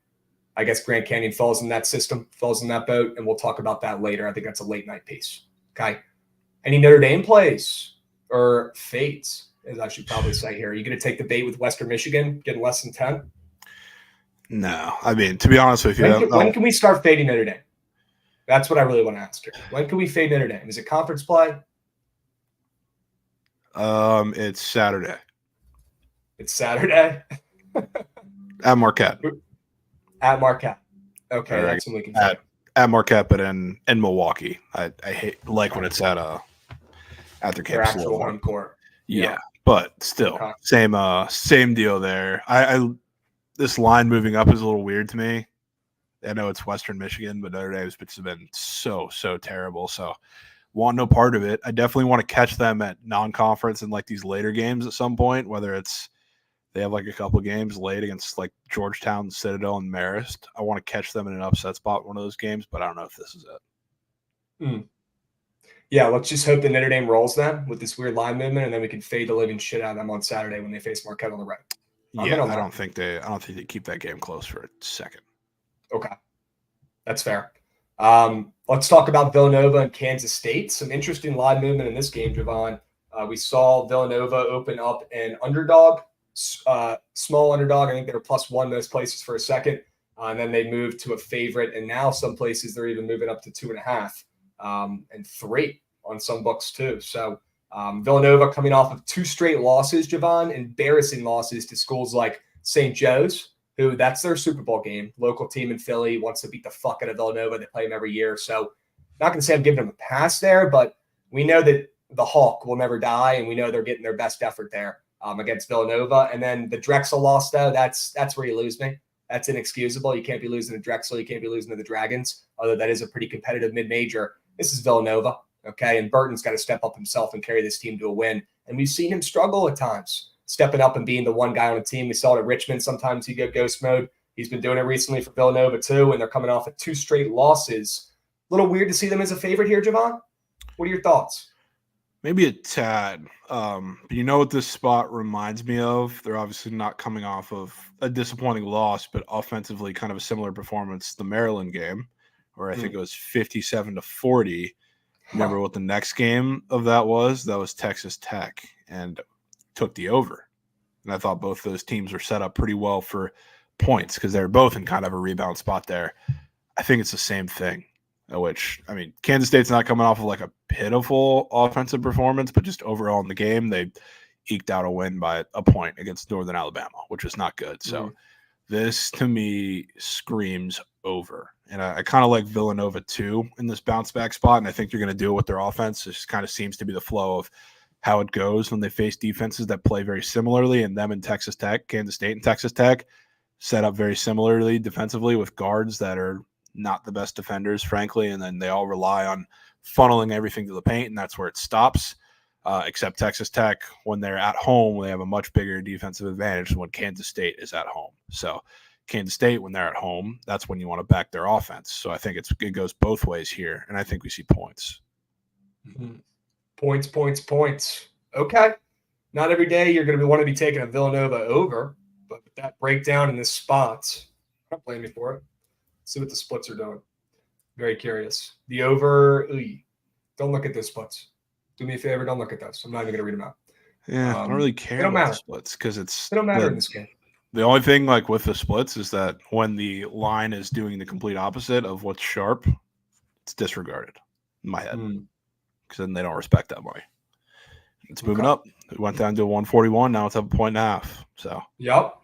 I guess Grand Canyon falls in that system, falls in that boat, and we'll talk about that later. I think that's a late night piece. Okay. Any Notre Dame plays or fades, as I should probably say here? Are you going to take the bait with Western Michigan, getting less than 10? No, I mean, to be honest with you, when can we start fading Notre Dame? That's what I really want to ask here. When can we fade Notre Dame? Is it conference play? It's Saturday. It's Saturday At Marquette. At Marquette. Okay, that's when we can at Marquette, but in Milwaukee. I hate when it's at their campus. Their actual home court. Yeah, but still, same deal there. This line moving up is a little weird to me. I know it's Western Michigan, but Notre Dame's been so terrible. So want no part of it. I definitely want to catch them at non-conference and these later games at some point, whether it's they have a couple of games late against Georgetown, Citadel, and Marist. I want to catch them in an upset spot, one of those games, but I don't know if this is it. Yeah, let's just hope that Notre Dame rolls them with this weird line movement, and then we can fade the living shit out of them on Saturday when they face Marquette on the road. I don't think they keep that game close for a second. Okay. That's fair. Let's talk about Villanova and Kansas State. Some interesting line movement in this game, Javon. We saw Villanova open up an underdog, small underdog. I think they were +1 most places for a second. And then they moved to a favorite. And now some places they're even moving up to 2.5 and 3 on some books too. So Villanova coming off of 2 straight losses, Javon, embarrassing losses to schools like St. Joe's, who that's their Super Bowl game. Local team in Philly wants to beat the fuck out of Villanova. They play them every year. So not going to say I'm giving them a pass there, but we know that the Hawk will never die, and we know they're getting their best effort there against Villanova. And then the Drexel loss, though, that's where you lose me. That's inexcusable. You can't be losing to Drexel. You can't be losing to the Dragons, although that is a pretty competitive mid-major. This is Villanova, okay? And Burton's got to step up himself and carry this team to a win. And we've seen him struggle at times, stepping up and being the one guy on the team. We saw it at Richmond. Sometimes he go ghost mode. He's been doing it recently for Villanova too, and they're coming off of 2 straight losses. A little weird to see them as a favorite here, Javon. What are your thoughts? Maybe a tad. But you know what this spot reminds me of? They're obviously not coming off of a disappointing loss, but offensively kind of a similar performance, the Maryland game, where I think it was 57-40. Remember what the next game of that was? That was Texas Tech, and took the over. And I thought both those teams were set up pretty well for points because they're both in kind of a rebound spot there. I think it's the same thing, which, I mean, Kansas State's not coming off of like a pitiful offensive performance, but just overall in the game, they eked out a win by a point against Northern Alabama, which is not good. So this to me screams over. And I kind of like Villanova too in this bounce back spot. And I think you're going to do it with their offense. It just kind of seems to be the flow of how it goes when they face defenses that play very similarly, and them and Texas Tech, Kansas State and Texas Tech set up very similarly defensively with guards that are not the best defenders, frankly, and then they all rely on funneling everything to the paint, and that's where it stops, except Texas Tech, when they're at home, they have a much bigger defensive advantage than when Kansas State is at home. So Kansas State, when they're at home, that's when you want to back their offense. So I think it goes both ways here, and I think we see points. Points. Okay. Not every day you're going to want to be taking a Villanova over, but with that breakdown in this spot, don't blame me for it. See what the splits are doing. Very curious. The over, don't look at those splits. Do me a favor, don't look at those. I'm not even going to read them out. Yeah, I don't really care about the splits because they don't matter in this game. The only thing like with the splits is that when the line is doing the complete opposite of what's sharp, it's disregarded in my head because then they don't respect that money. It's moving up. It went down to 141. Now it's up 1.5. So yep.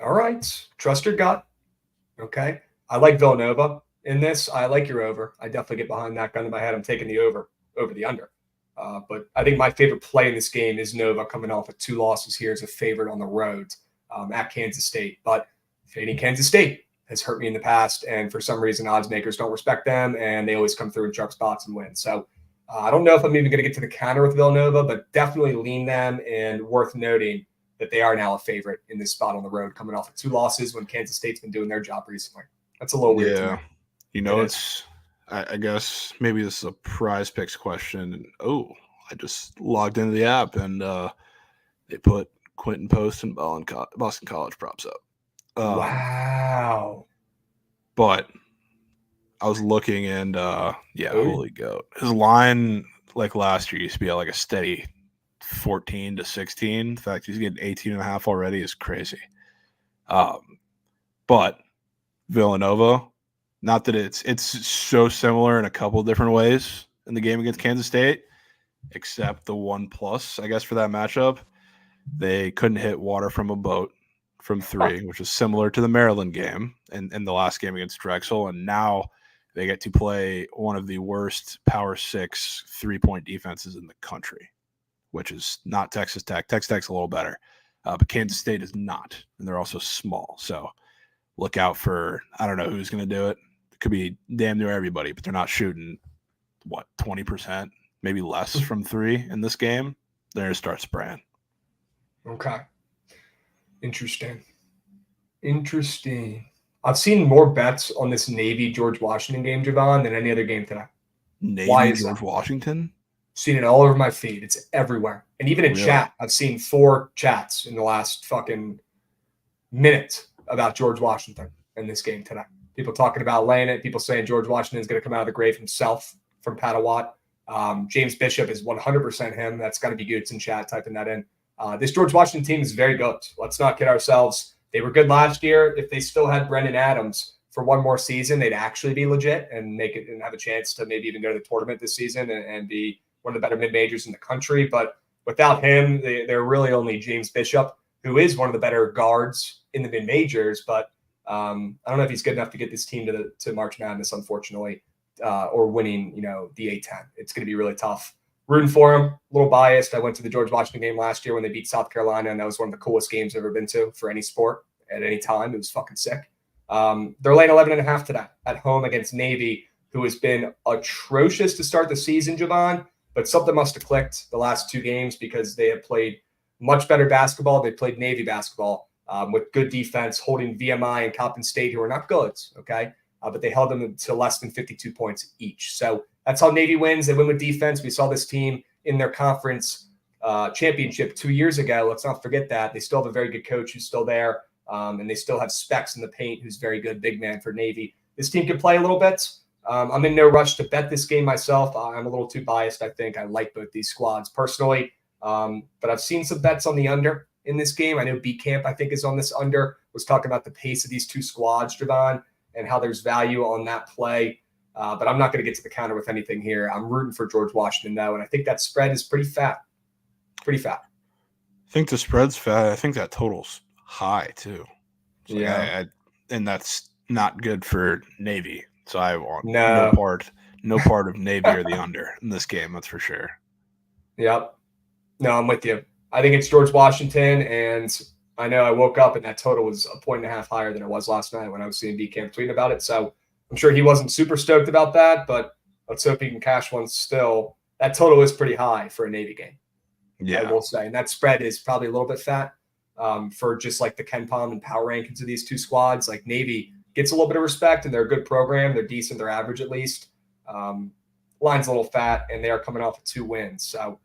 All right. Trust your gut. Okay. I like Villanova in this. I like your over. I definitely get behind that. Gun to my head. I'm taking the over the under. But I think my favorite play in this game is Nova coming off of 2 losses here as a favorite on the road at Kansas State. But fading Kansas State has hurt me in the past, and for some reason odds makers don't respect them, and they always come through in truck spots and win. So I don't know if I'm even going to get to the counter with Villanova, but definitely lean them, and worth noting that they are now a favorite in this spot on the road coming off of 2 losses when Kansas State's been doing their job recently. That's a little weird to me. You know, I guess maybe this is a prize picks question. I just logged into the app and they put Quentin Post and Boston College props up. Wow. But I was looking and holy goat. His line like last year used to be at like a steady 14 to 16. The fact he's getting 18.5 already is crazy. But Villanova, not that it's so similar in a couple of different ways in the game against Kansas State, except the 1+, I guess, for that matchup. They couldn't hit water from a boat from 3, which is similar to the Maryland game and the last game against Drexel. And now they get to play one of the worst Power 6 3-point defenses in the country, which is not Texas Tech. Texas Tech's a little better, but Kansas State is not, and they're also small. So look out for, I don't know who's going to do it. It could be damn near everybody, but they're not shooting, 20%, maybe less from 3 in this game. They're going to start spraying. Okay. Interesting. I've seen more bets on this Navy-George Washington game, Javon, than any other game today. Navy-George Washington? Seen it all over my feed. It's everywhere. And even in chat, I've seen 4 chats in the last fucking minute about George Washington in this game today. People talking about laying it. People saying George Washington's going to come out of the grave himself from Padawat. James Bishop is 100% him. That's got to be Goots in chat typing that in. This George Washington team is very good. Let's not kid ourselves. They were good last year. If they still had Brendan Adams for one more season, they'd actually be legit and make it and have a chance to maybe even go to the tournament this season and be one of the better mid-majors in the country. But without him, they're really only James Bishop, who is one of the better guards in the mid-majors. But I don't know if he's good enough to get this team to March Madness, unfortunately, or winning, the A10. It's going to be really tough. Rooting for him, a little biased. I went to the George Washington game last year when they beat South Carolina, and that was one of the coolest games I've ever been to for any sport at any time. It was fucking sick. They're laying 11.5 today at home against Navy, who has been atrocious to start the season, Javon, but something must have clicked the last two games because they have played much better basketball. They played Navy basketball with good defense, holding VMI and Coppin State, who are not goods, okay? But they held them to less than 52 points each. So that's how Navy wins. They win with defense. We saw this team in their conference championship 2 years ago. Let's not forget that. They still have a very good coach who's still there, and they still have Specs in the paint, who's very good, big man for Navy. This team can play a little bit. I'm in no rush to bet this game myself. I'm a little too biased, I think. I like both these squads personally, but I've seen some bets on the under in this game. I know B Camp, I think, is on this under. Was talking about the pace of these two squads, Javon, and how there's value on that play. But I'm not going to get to the counter with anything here. I'm rooting for George Washington, though, and I think that spread is pretty fat. Pretty fat. I think the spread's fat. I think that total's high, too. So yeah. And that's not good for Navy. So I want no part of Navy or the under in this game, that's for sure. Yep. No, I'm with you. I think it's George Washington, and I know I woke up and that total was 1.5 points higher than it was last night when I was seeing B-Camp tweeting about it. So I'm sure he wasn't super stoked about that, but let's hope he can cash one still. That total is pretty high for a Navy game. Yeah. I will say. And that spread is probably a little bit fat for just like the KenPom and power rankings of these two squads. Like Navy gets a little bit of respect, and they're a good program. They're decent. They're average at least. Line's a little fat, and they are coming off of 2 wins. So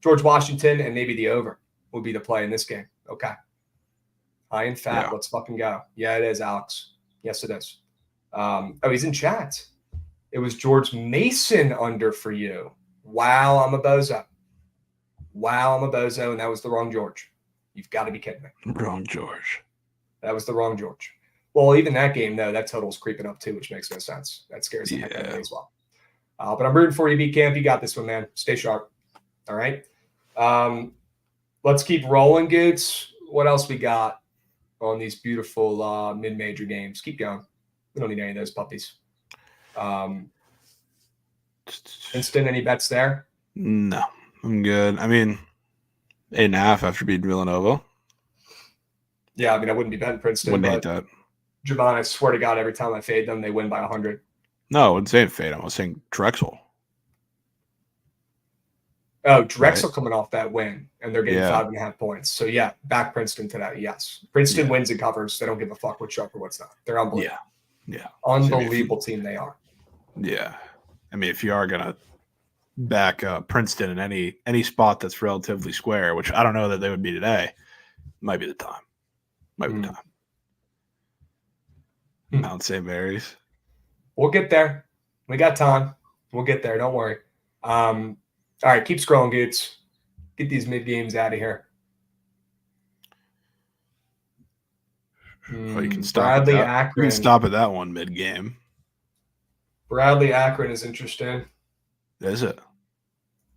George Washington and maybe the over will be the play in this game. Okay. High and fat. Yeah. Let's fucking go. Yeah, it is, Alex. Yes, it is. He's in chat. It was George Mason under for you. Wow, I'm a bozo. And that was the wrong George. You've got to be kidding me. Wrong George. That was the wrong George. Well, even that game, though, that total's creeping up too, which makes no sense. That scares the heck out of me as well. But I'm rooting for you, B-Camp. You got this one, man. Stay sharp. All right. Let's keep rolling, Goots. What else we got on these beautiful mid-major games? Keep going. We don't need any of those puppies. Instant, any bets there? No, I'm good. I mean, 8.5 after beating Villanova. Yeah, I mean, I wouldn't be betting Princeton. Wouldn't hate that. Javon, I swear to God, every time I fade them, they win by 100. No, I wasn't saying fade. I was saying Drexel. Oh, Drexel coming off that win, and they're getting 5.5 points. So, yeah, back Princeton today, yes. Princeton wins and covers. They don't give a fuck what's up or what's not. They're unbelievable. Yeah. Unbelievable team they are. Yeah. I mean, if you are going to back Princeton in any spot that's relatively square, which I don't know that they would be today, might be the time. Mount St. Mary's. We'll get there. We got time. We'll get there. Don't worry. All right, keep scrolling, Goots. Get these mid games out of here. You can stop Bradley at that. Akron. You can stop at that one mid game. Bradley Akron is interesting. Is it?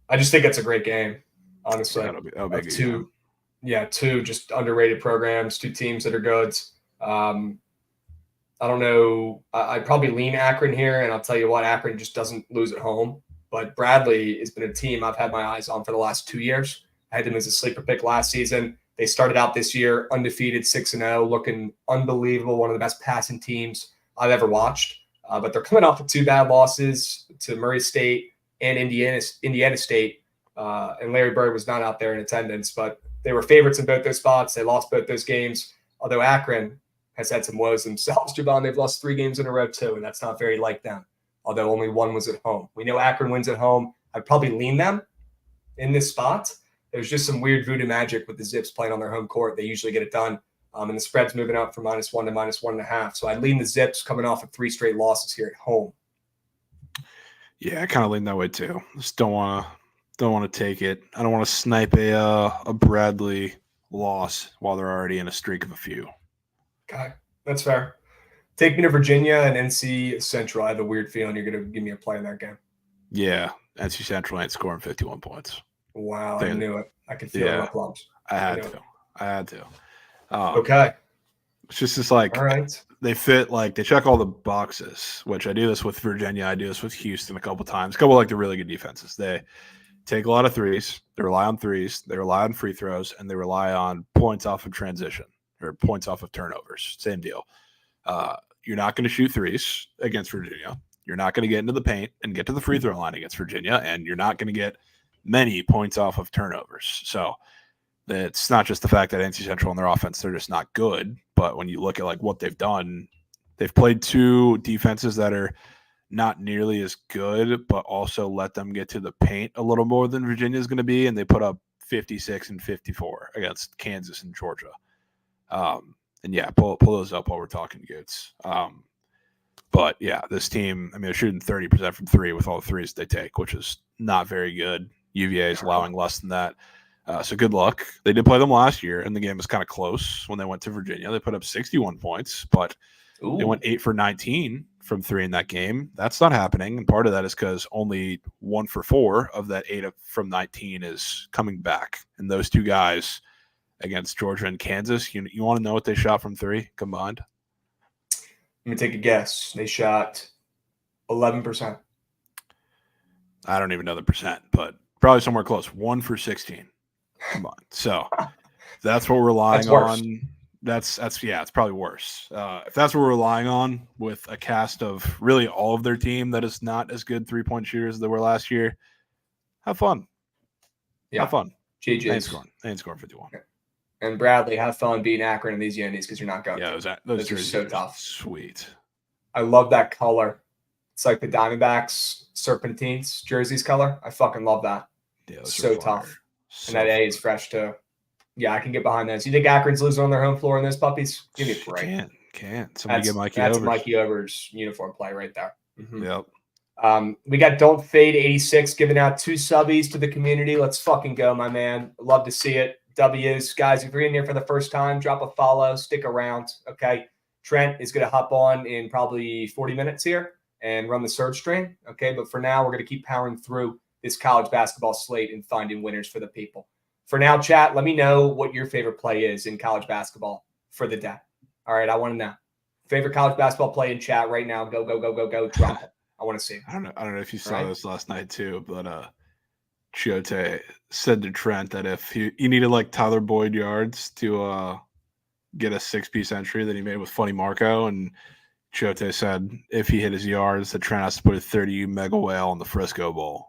I just think it's a great game, honestly. That'll be a good two just underrated programs, 2 teams that are good. I don't know. I'd probably lean Akron here, and I'll tell you what, Akron just doesn't lose at home. But Bradley has been a team I've had my eyes on for the last 2 years. I had them as a sleeper pick last season. They started out this year undefeated, 6-0, looking unbelievable, one of the best passing teams I've ever watched. But they're coming off of 2 bad losses to Murray State and Indiana State. And Larry Bird was not out there in attendance, but they were favorites in both those spots. They lost both those games, although Akron has had some woes themselves, Javon. They've lost 3 games in a row, too, and that's not very like them, although only 1 was at home. We know Akron wins at home. I'd probably lean them in this spot. There's just some weird voodoo magic with the Zips playing on their home court. They usually get it done. And the spread's moving up from -1 to -1.5. So I lean the Zips coming off of 3 straight losses here at home. Yeah, I kind of lean that way too. Just don't want to take it. I don't want to snipe a Bradley loss while they're already in a streak of a few. Okay, that's fair. Take me to Virginia and NC Central. I have a weird feeling you're going to give me a play in that game. Yeah, NC Central ain't scoring 51 points. Wow, I knew it. I could feel it in my plums. I had to. Okay. It's just like, all right. They fit, like, they check all the boxes, which I do this with Virginia. I do this with Houston a couple times. A couple like the really good defenses. They take a lot of threes. They rely on threes. They rely on free throws, and they rely on points off of transition or points off of turnovers. Same deal. You're not going to shoot threes against Virginia. You're not going to get into the paint and get to the free throw line against Virginia, and you're not going to get many points off of turnovers. So it's not just the fact that NC Central and their offense, they're just not good. But when you look at like what they've done, they've played two defenses that are not nearly as good, but also let them get to the paint a little more than Virginia is going to be. And they put up 56 and 54 against Kansas and Georgia. And yeah, pull those up while we're talking, Goots. But yeah, this team, I mean, they're shooting 30% from three with all the threes they take, which is not very good. UVA is allowing less than that. So good luck. They did play them last year, and the game was kind of close when they went to Virginia. They put up 61 points, but they went 8 for 19 from three in that game. That's not happening, and part of that is because only 1 for 4 of that 8 from 19 is coming back. And those two guys against Georgia and Kansas, you want to know what they shot from three combined? Let me take a guess. They shot 11%. I don't even know the percent, but probably somewhere close. 1 for 16 combined. So that's what we're relying on. That's it's probably worse. If that's what we're relying on with a cast of really all of their team that is not as good 3-point shooters as they were last year, have fun. Yeah. Have fun. GG's. Ain't scoring 51. And Bradley, have fun beating Akron and these Yankees because you're not going. Yeah, those are so tough. Sweet. I love that color. It's like the Diamondbacks Serpentines jerseys color. I fucking love that. Yeah, so tough. And that A is fresh too. Yeah, I can get behind this. You think Akron's losing on their home floor in those puppies? Give me a break. Can't. Somebody get Mikey That's Overs. Mikey Overs uniform play right there. Mm-hmm. Yep. We got Don't Fade 86 giving out 2 subbies to the community. Let's fucking go, my man. Love to see it. W's. Guys, if you're in here for the first time, drop a follow. Stick around, okay? Trent is going to hop on in probably 40 minutes here and run the search string, okay? But for now, we're going to keep powering through this college basketball slate and finding winners for the people. For now, chat, let me know what your favorite play is in college basketball for the day. All right, I want to know. Favorite college basketball play in chat right now. Go. Drop it. I want to see it. I don't know if you saw this last night too, but Chiote said to Trent that if he needed like Tyler Boyd yards to get a 6-piece entry that he made with Funny Marco, and Chiote said if he hit his yards, that Trent has to put a 30 mega whale in the Frisco Bowl,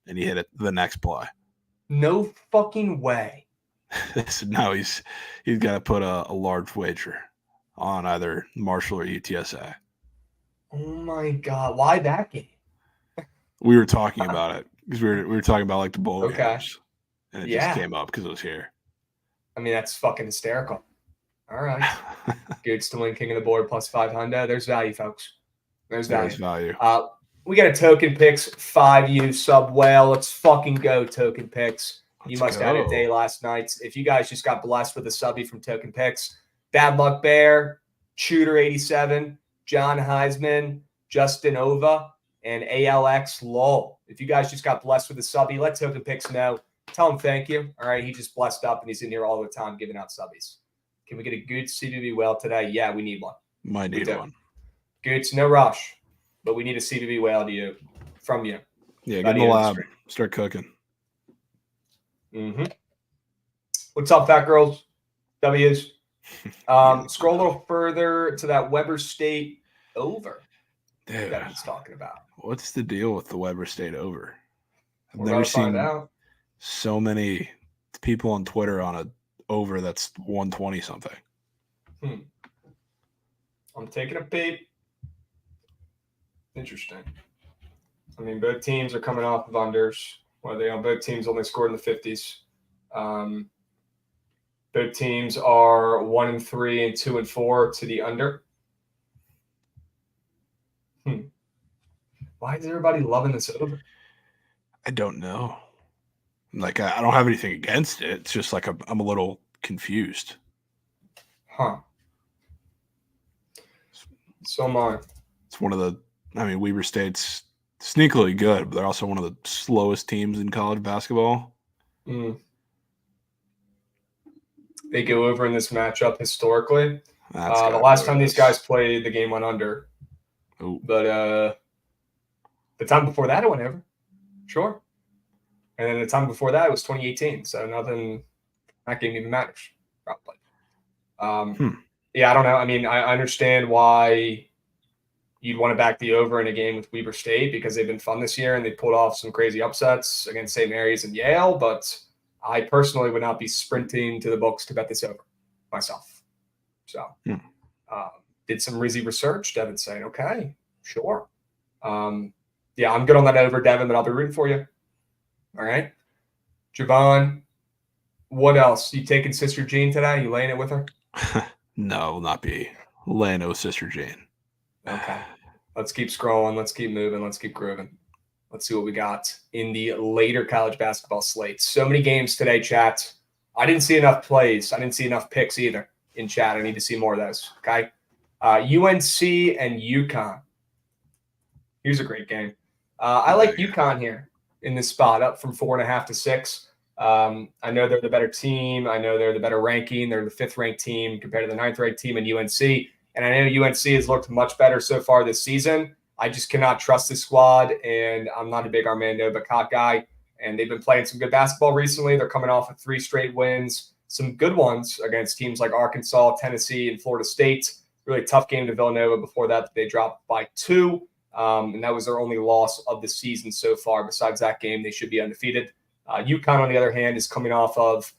and he hit it the next play. No fucking way. So now he's got to put a large wager on either Marshall or UTSA. Oh my god, why that game? We were talking about it because we were talking about like the bowl games, and it just came up because it was here. I mean, that's fucking hysterical. All right, Goots to win king of the board plus 500. There's value, folks. There's value. We got a token picks 5U sub whale. Let's fucking go, token picks. You must have had a day last night. If you guys just got blessed with a subby from Token Picks, Bad Luck Bear, Shooter 87, John Heisman, Justin Ova, and ALX Lowell. If you guys just got blessed with a subby, let Token Picks know. Tell him thank you. All right, he just blessed up and he's in here all the time giving out subbies. Can we get a good CBB whale today? Yeah, we need one. Might need one. Goots, no rush, but we need a CBB whale from you. Yeah, get in the lab. Start cooking. Mm-hmm. What's up, fat girls? W's. Scroll a little further to that Weber State over. Dude, that he's talking about. What's the deal with the Weber State over? I've We're never seen out. So many people on Twitter on a over that's 120 something. I'm taking a peep. Interesting. I mean, both teams are coming off of unders. Both teams only scored in the 50s. Both Both teams are 1-3 and 2-4 to the under. Why is everybody loving this over? I don't know. Like, I don't have anything against it. It's just like I'm a little confused. Huh. So am I. It's one of the, I mean, Weber State's sneakily good, but they're also one of the slowest teams in college basketball. They go over in this matchup historically. The That's last time these guys played, the game went under. Ooh. But the time before that, it went over. Sure. And then the time before that, it was 2018. So nothing, that game even matters, probably. Yeah, I don't know. I mean, I understand why you'd want to back the over in a game with Weber State because they've been fun this year and they pulled off some crazy upsets against St. Mary's and Yale. But I personally would not be sprinting to the books to bet this over myself. So did some Rizzy research. Devin's saying, okay, sure. Yeah, I'm good on that over, Devin, but I'll be rooting for you. All right. Javon, what else? You taking Sister Jean today? You laying it with her? No, will not be laying it with Sister Jean. Okay. Let's keep scrolling. Let's keep moving. Let's keep grooving. Let's see what we got in the later college basketball slate. So many games today, chat. I didn't see enough plays. I didn't see enough picks either in chat. I need to see more of those. Okay. UNC and UConn. Here's a great game. I like UConn here in this spot, up from 4.5 to 6. I know they're the better team. I know they're the better ranking. They're the 5th ranked team compared to the 9th ranked team in UNC. And I know UNC has looked much better so far this season. I just cannot trust this squad, and I'm not a big Armando Bacot guy. And they've been playing some good basketball recently. They're coming off of 3 straight wins, some good ones against teams like Arkansas, Tennessee, and Florida State. Really tough game to Villanova before that. They dropped by 2, and that was their only loss of the season so far. Besides that game, they should be undefeated. UConn, on the other hand, is coming off of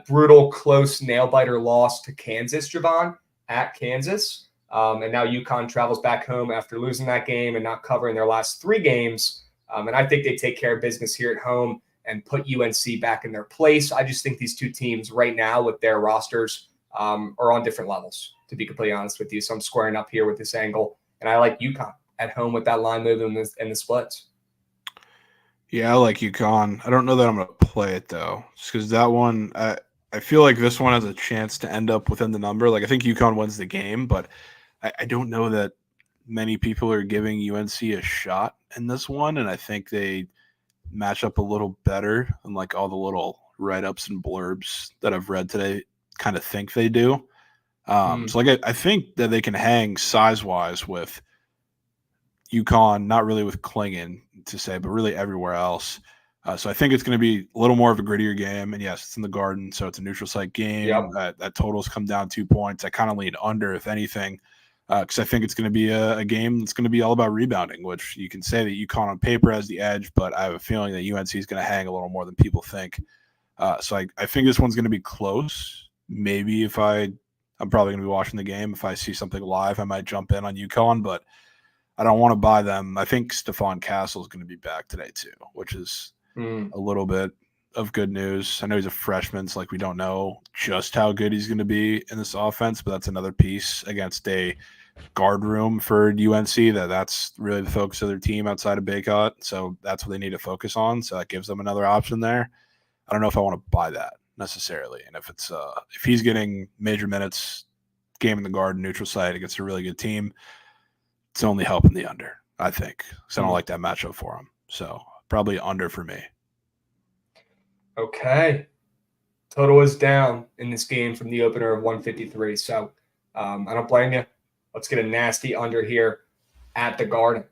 brutal, close nail-biter loss to Kansas, Javon, at Kansas. And now UConn travels back home after losing that game and not covering their last 3 games. And I think they take care of business here at home and put UNC back in their place. I just think these two teams right now with their rosters are on different levels, to be completely honest with you. So I'm squaring up here with this angle. And I like UConn at home with that line move and the splits. Yeah, I like UConn. I don't know that I'm going to play it, though, just because that one I feel like this one has a chance to end up within the number. Like, I think UConn wins the game, but I don't know that many people are giving UNC a shot in this one, and I think they match up a little better than like all the little write-ups and blurbs that I've read today kind of think they do. So like I think that they can hang size-wise with UConn, not really with Klingon to say, but really everywhere else. So I think it's going to be a little more of a grittier game. And yes, it's in the Garden, so it's a neutral site game. Yep. That totals come down 2 points. I kind of lean under, if anything, because I think it's going to be a game that's going to be all about rebounding, which you can say that UConn on paper has the edge, but I have a feeling that UNC is going to hang a little more than people think. So I think this one's going to be close. Maybe if I'm probably going to be watching the game. If I see something live, I might jump in on UConn, but I don't want to buy them. I think Stephon Castle is going to be back today too, which is a little bit of good news. I know he's a freshman, so like we don't know just how good he's going to be in this offense, but that's another piece against a guard room for UNC that's really the focus of their team outside of Bacot. So that's what they need to focus on. So that gives them another option there. I don't know if I want to buy that necessarily. And if it's if he's getting major minutes, game in the Garden, neutral site against a really good team, it's only helping the under, I think. So I don't like that matchup for him. So probably under for me. Okay. Total is down in this game from the opener of 153. So I don't blame you. Let's get a nasty under here at the Garden.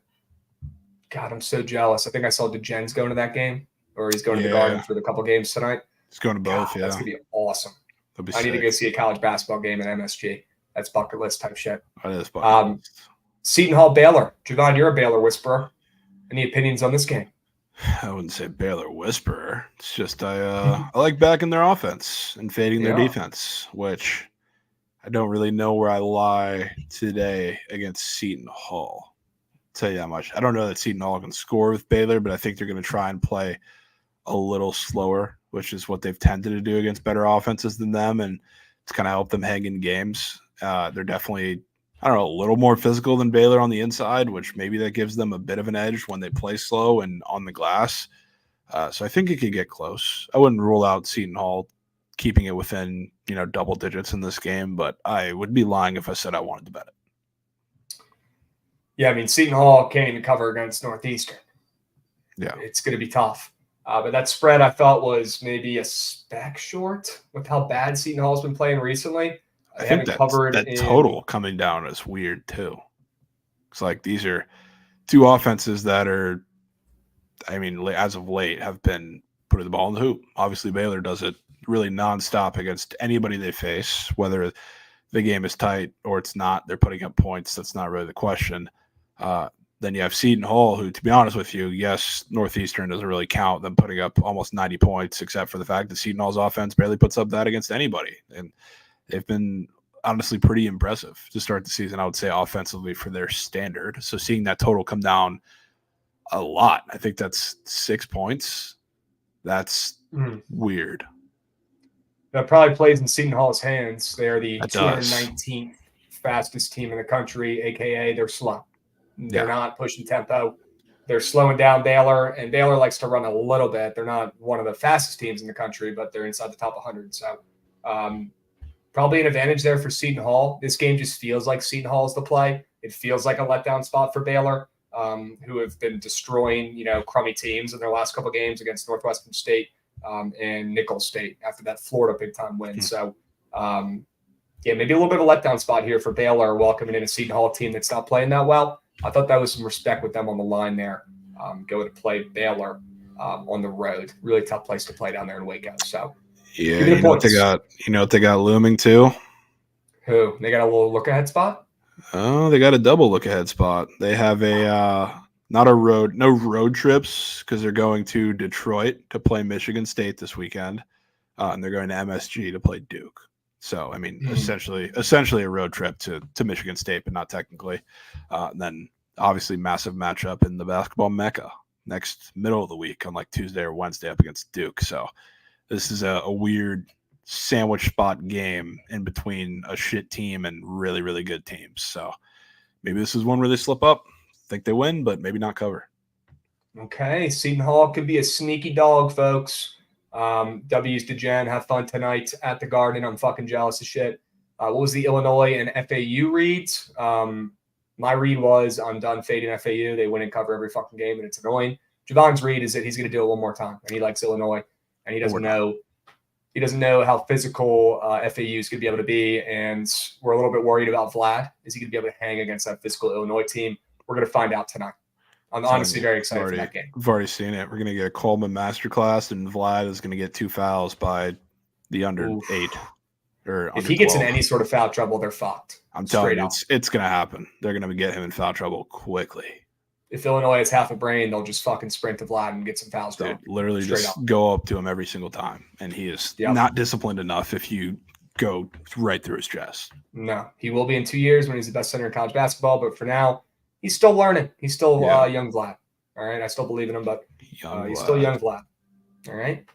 God, I'm so jealous. I think I saw DeGen's going to that game, or he's going to the Garden for the couple games tonight. He's going to both, That's going to be awesome. Be I need to go see a college basketball game at MSG. That's bucket list type shit. That is bucket list. Seton Hall, Baylor. Javon, you're a Baylor whisperer. Any opinions on this game? I wouldn't say Baylor whisperer. It's just I like backing their offense and fading their defense, which I don't really know where I lie today against Seton Hall. I'll tell you that much. I don't know that Seton Hall can score with Baylor, but I think they're going to try and play a little slower which is what they've tended to do against better offenses than them, and it's kind of helped them hang in games. They're definitely, I don't know, a little more physical than Baylor on the inside, which maybe that gives them a bit of an edge when they play slow and on the glass. So I think it could get close. I wouldn't rule out Seton Hall keeping it within, double digits in this game, but I would be lying if I said I wanted to bet it. Yeah, I mean, Seton Hall can't even cover against Northeastern. Yeah. It's going to be tough. But that spread I thought was maybe a speck short with how bad Seton Hall's been playing recently. I think that total coming down is weird too. It's like these are two offenses that are, as of late, have been putting the ball in the hoop. Obviously, Baylor does it really nonstop against anybody they face, whether the game is tight or it's not. They're putting up points. That's not really the question. Then you have Seton Hall, who, to be honest with you, yes, Northeastern doesn't really count them putting up almost 90 points, except for the fact that Seton Hall's offense barely puts up that against anybody. And they've been honestly pretty impressive to start the season, I would say, offensively for their standard. So seeing that total come down a lot, I think that's 6 points. That's weird. That probably plays in Seton Hall's hands. They are the 219th fastest team in the country, a.k.a. they're slow. They're not pushing tempo. They're slowing down Baylor, and Baylor likes to run a little bit. They're not one of the fastest teams in the country, but they're inside the top 100. So probably an advantage there for Seton Hall. This game just feels like Seton Hall's the play. It feels like a letdown spot for Baylor, who have been destroying, crummy teams in their last couple games against Northwestern State and Nicholls State after that Florida big-time win. So, maybe a little bit of a letdown spot here for Baylor, welcoming in a Seton Hall team that's not playing that well. I thought that was some respect with them on the line there. Go to play Baylor on the road. Really tough place to play down there in Waco. So, yeah, you know what they got looming too? Who? They got a little look-ahead spot? Oh, they got a double look-ahead spot. They have no road trips because they're going to Detroit to play Michigan State this weekend, and they're going to MSG to play Duke. So, essentially a road trip to Michigan State, but not technically. And then, obviously, massive matchup in the basketball mecca next middle of the week on like Tuesday or Wednesday up against Duke. So, this is a weird sandwich spot game in between a shit team and really, really good teams. So, maybe this is one where they slip up. Think they win, but maybe not cover. Okay, Seton Hall could be a sneaky dog, folks. W's to Jen. Have fun tonight at the Garden. I'm fucking jealous of shit. What was the Illinois and FAU reads? My read was I'm done fading FAU. They win and cover every fucking game, and it's annoying. Javon's read is that he's going to do it one more time, and he likes Illinois, and he doesn't know how physical FAU is going to be able to be, and we're a little bit worried about Vlad. Is he going to be able to hang against that physical Illinois team? We're going to find out tonight. I'm honestly very excited for that game. We've already seen it. We're going to get a Coleman masterclass, and Vlad is going to get 2 fouls by the under 8. Or if he gets in any sort of foul trouble, they're fucked. I'm telling you, it's going to happen. They're going to get him in foul trouble quickly. If Illinois has half a brain, they'll just fucking sprint to Vlad and get some fouls drawn. Literally just go up to him every single time, and he is not disciplined enough if you go right through his chest. No, he will be in 2 years when he's the best center in college basketball, but for now, he's still learning. He's still young Vlad. All right. I still believe in him, but he's still young Vlad. All right.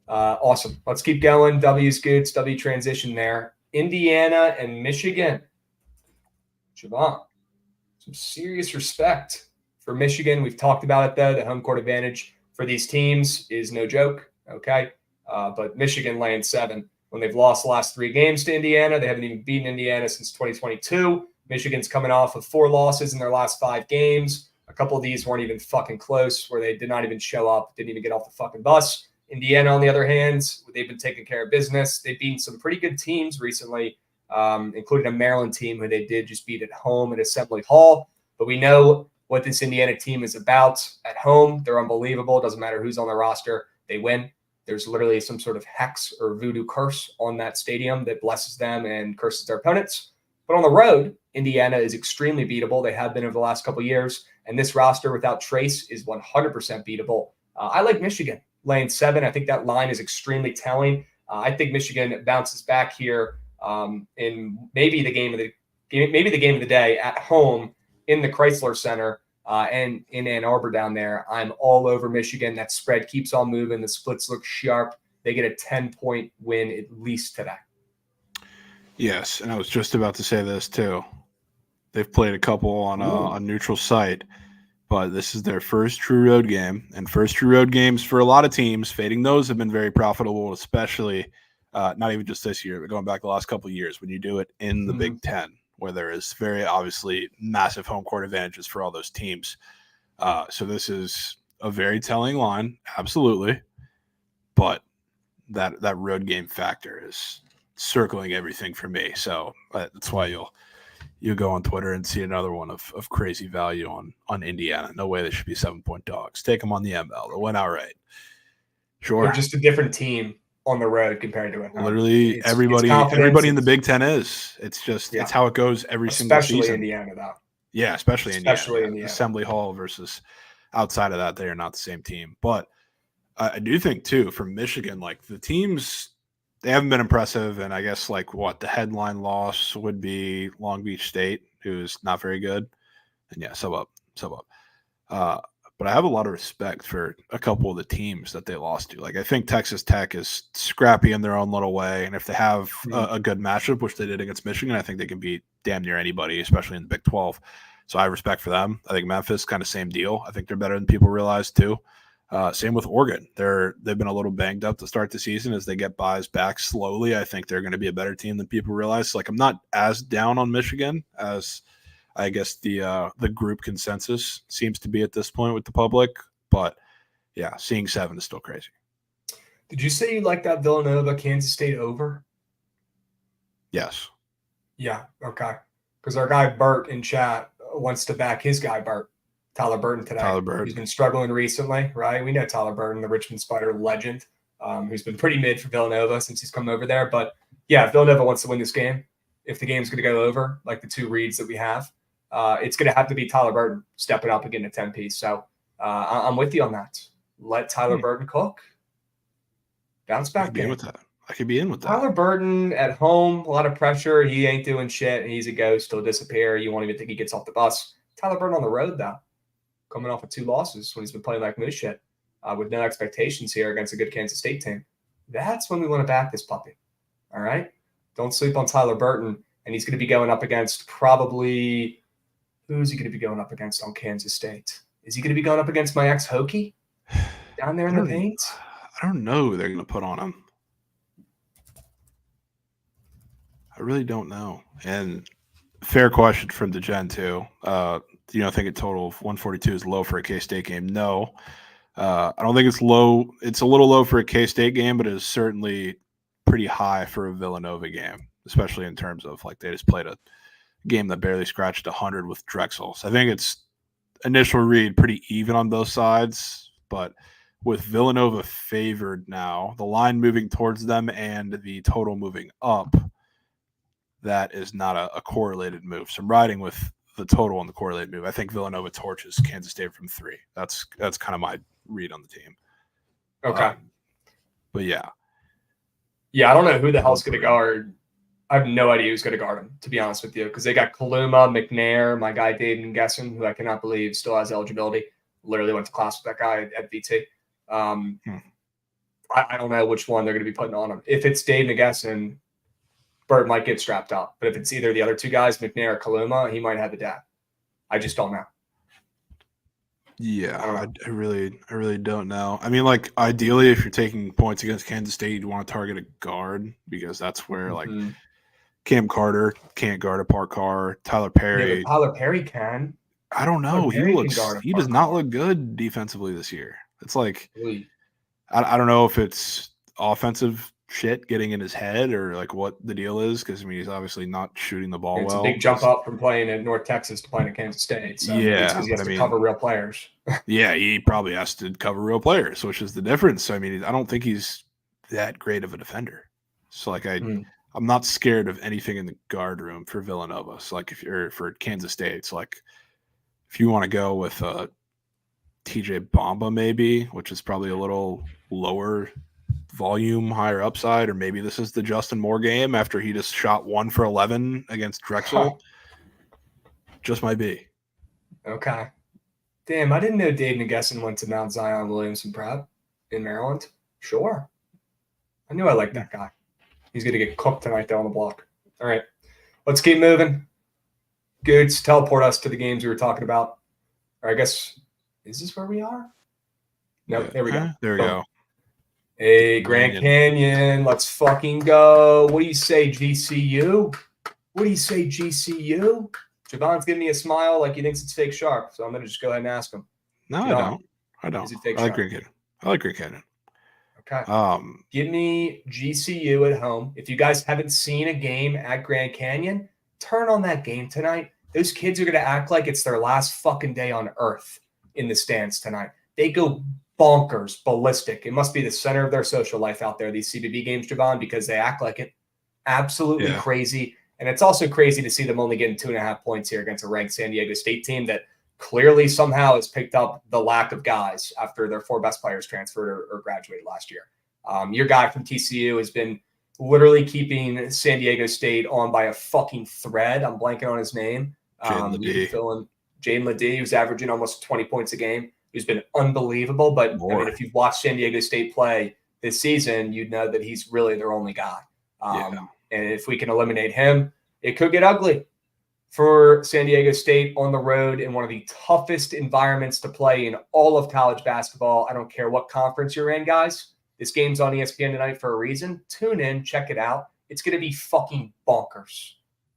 Awesome. Let's keep going. W's good. W transition there. Indiana and Michigan. Javon, some serious respect for Michigan. We've talked about it, though. The home court advantage for these teams is no joke. Okay. But Michigan laying 7 when they've lost the last 3 games to Indiana. They haven't even beaten Indiana since 2022. Michigan's coming off of 4 losses in their last 5 games. A couple of these weren't even fucking close, where they did not even show up, didn't even get off the fucking bus. Indiana, on the other hand, they've been taking care of business. They've beaten some pretty good teams recently, including a Maryland team who they did just beat at home at Assembly Hall. But we know what this Indiana team is about at home. They're unbelievable. It doesn't matter who's on the roster. They win. There's literally some sort of hex or voodoo curse on that stadium that blesses them and curses their opponents. But on the road, Indiana is extremely beatable. They have been over the last couple of years. And this roster without Trace is 100% beatable. I like Michigan laying 7. I think that line is extremely telling. I think Michigan bounces back here in maybe the game of the day at home in the Chrysler Center and in Ann Arbor down there. I'm all over Michigan. That spread keeps on moving. The splits look sharp. they get a 10-point win at least today. Yes, and I was just about to say this too. They've played a couple on a neutral site, but this is their first true road game. And first true road games for a lot of teams, fading those have been very profitable, especially not even just this year, but going back the last couple of years when you do it in the Big Ten, where there is very obviously massive home court advantages for all those teams. So this is a very telling line, absolutely. But that road game factor is circling everything for me. So that's why you'll go on Twitter and see another one of crazy value on Indiana. No way they should be 7-point dogs. Take them on the ML. They'll win outright. Sure. They're just a different team on the road compared to it. Literally everybody in the Big Ten is. It's just it's how it goes every single season. Especially Indiana, though. Yeah, especially Indiana. Assembly Hall versus outside of that, they are not the same team. But I do think, too, from Michigan, like the teams, they haven't been impressive. And I guess the headline loss would be Long Beach State, who's not very good. And yeah, sub up. But I have a lot of respect for a couple of the teams that they lost to. Like, I think Texas Tech is scrappy in their own little way. And if they have a good matchup, which they did against Michigan, I think they can beat damn near anybody, especially in the Big 12. So I have respect for them. I think Memphis, kind of same deal. I think they're better than people realize too. Same with Oregon. They've been a little banged up to start the season. As they get buys back slowly, I think they're going to be a better team than people realize. Like, I'm not as down on Michigan as I guess the group consensus seems to be at this point with the public. But yeah, seeing 7 is still crazy. Did you say you like that Villanova Kansas State over? Yes. Yeah. Okay. Because our guy Bert in chat wants to back his guy Bert, Tyler Burton, today. Tyler Burton. He's been struggling recently, right? We know Tyler Burton, the Richmond Spider legend, who's been pretty mid for Villanova since he's come over there. But yeah, if Villanova wants to win this game, if the game's going to go over, like the 2 reads that we have, it's going to have to be Tyler Burton stepping up and getting a 10-piece. So I'm with you on that. Let Tyler Burton cook. Bounce back game. I could be in with that. Tyler Burton at home, a lot of pressure. He ain't doing shit. He's a ghost. He'll disappear. You won't even think he gets off the bus. Tyler Burton on the road, though, coming off of 2 losses when he's been playing like moose shit, with no expectations here against a good Kansas State team. That's when we want to back this puppy. All right? Don't sleep on Tyler Burton. And he's going to be going up against probably – who's he going to be going up against on Kansas State? Is he going to be going up against my ex-Hokie down there in the paint? I don't know who they're going to put on him. I really don't know. And fair question from DeGen, too. Think a total of 142 is low for a K-State game? No. I don't think it's low. It's a little low for a K-State game, but it is certainly pretty high for a Villanova game, especially in terms of they just played a game that barely scratched 100 with Drexel. So I think it's initial read pretty even on both sides, but with Villanova favored now, the line moving towards them and the total moving up, that is not a correlated move. So I'm riding with the total on the correlated move. I think Villanova torches Kansas State from 3. That's kind of my read on the team. Okay. But yeah. Yeah, I don't know who the hell's going to guard. I have no idea who's going to guard him, to be honest with you, because they got Kaluma, McNair, my guy Dave Nguyen, who I cannot believe still has eligibility. Literally went to class with that guy at VT. I don't know which one they're going to be putting on him. If it's Dave Nguyen, Bird might get strapped up. But if it's either the other 2 guys, McNair or Kaluma, he might have the dad. I just don't know. Yeah, I really don't know. I mean, ideally, if you're taking points against Kansas State, you'd want to target a guard because that's where, Cam Carter can't guard a Park Carr. Tyler Perry. Yeah, but Tyler Perry can. I don't know. He does not look good defensively this year. It's really? I don't know if it's offensive shit getting in his head or what the deal is, because he's obviously not shooting the ball it's well. It's a big jump up from playing at North Texas to playing at Kansas State. So yeah, because he has to cover real players. Yeah, he probably has to cover real players, which is the difference. So I mean, I don't think he's that great of a defender. So I'm not scared of anything in the guard room for Villanova. So if you're for Kansas State, it's if you want to go with TJ Bamba maybe, which is probably a little lower volume, higher upside, or maybe this is the Justin Moore game after he just shot 1 for 11 against Drexel. Just might be. Okay. Damn, I didn't know Dave Nguyen went to Mount Zion Williamson Prep in Maryland. Sure. I knew I liked that guy. He's going to get cooked tonight though on the block. All right, let's keep moving. Goods, teleport us to the games we were talking about. Or I guess, is this where we are? No, there we go. There we Boom. go. Hey, Grand Canyon, let's fucking go. What do you say, GCU? What do you say, GCU? Javon's giving me a smile like he thinks it's fake sharp, so I'm going to just go ahead and ask him. No, Javon, I don't. Is it fake I like sharp? Grand Canyon. I like Grand Canyon. Okay. Give me GCU at home. If you guys haven't seen a game at Grand Canyon, turn on that game tonight. Those kids are going to act like it's their last fucking day on earth in the stands tonight. They go bonkers, ballistic. It must be the center of their social life out there, these CBB games, Javon, because they act like it. Absolutely crazy. And it's also crazy to see them only getting 2.5 points here against a ranked San Diego State team that clearly somehow has picked up the lack of guys after their 4 best players transferred or graduated last year. Your guy from TCU has been literally keeping San Diego State on by a fucking thread. I'm blanking on his name. Jaden Ledee, who's averaging almost 20 points a game, who's been unbelievable. But I mean, if you've watched San Diego State play this season, you'd know that he's really their only guy. And if we can eliminate him, it could get ugly for San Diego State on the road in one of the toughest environments to play in all of college basketball. I don't care what conference you're in, guys. This game's on ESPN tonight for a reason. Tune in, check it out. It's going to be fucking bonkers.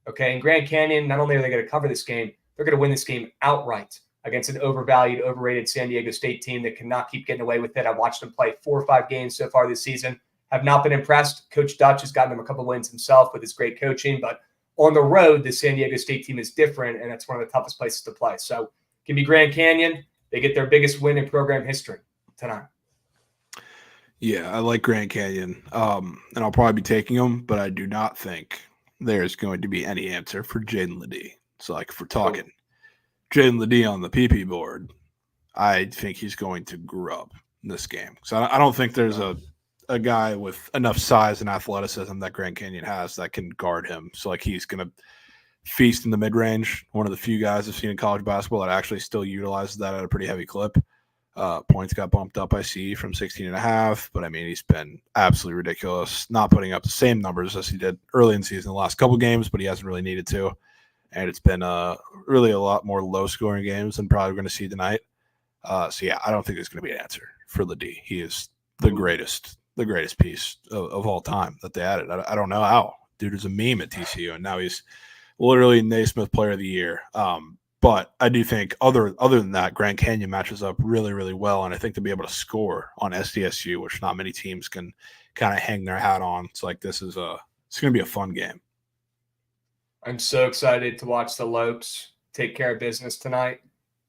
Okay, and Grand Canyon, not only are they going to cover this game, they're going to win this game outright against an overvalued, overrated San Diego State team that cannot keep getting away with it. I've watched them play 4 or 5 games so far this season. Have not been impressed. Coach Dutch has gotten them a couple wins himself with his great coaching, but on the road, the San Diego State team is different, and it's one of the toughest places to play. So give me Grand Canyon. They get their biggest win in program history tonight. Yeah, I like Grand Canyon, and I'll probably be taking them, but I do not think there's going to be any answer for Jaden Ledee. So, like, if we're talking Jaden Ledee on the PP board, I think he's going to grub this game. So I don't think there's a guy with enough size and athleticism that Grand Canyon has that can guard him. So, like, he's going to feast in the mid-range. One of the few guys I've seen in college basketball that actually still utilizes that at a pretty heavy clip. Points got bumped up, I see, from 16.5, but I mean, he's been absolutely ridiculous, not putting up the same numbers as he did early in the season, the last couple games, but he hasn't really needed to. And it's been really a lot more low-scoring games than probably going to see tonight. So, yeah, I don't think there's going to be an answer for Ledee. He is the greatest piece of all time that they added. I don't know how. Dude is a meme at TCU, and now he's literally Naismith Player of the Year. But I do think other than that, Grand Canyon matches up really, really well, and I think to be able to score on SDSU, which not many teams can kind of hang their hat on. It's like it's going to be a fun game. I'm so excited to watch the Lopes take care of business tonight.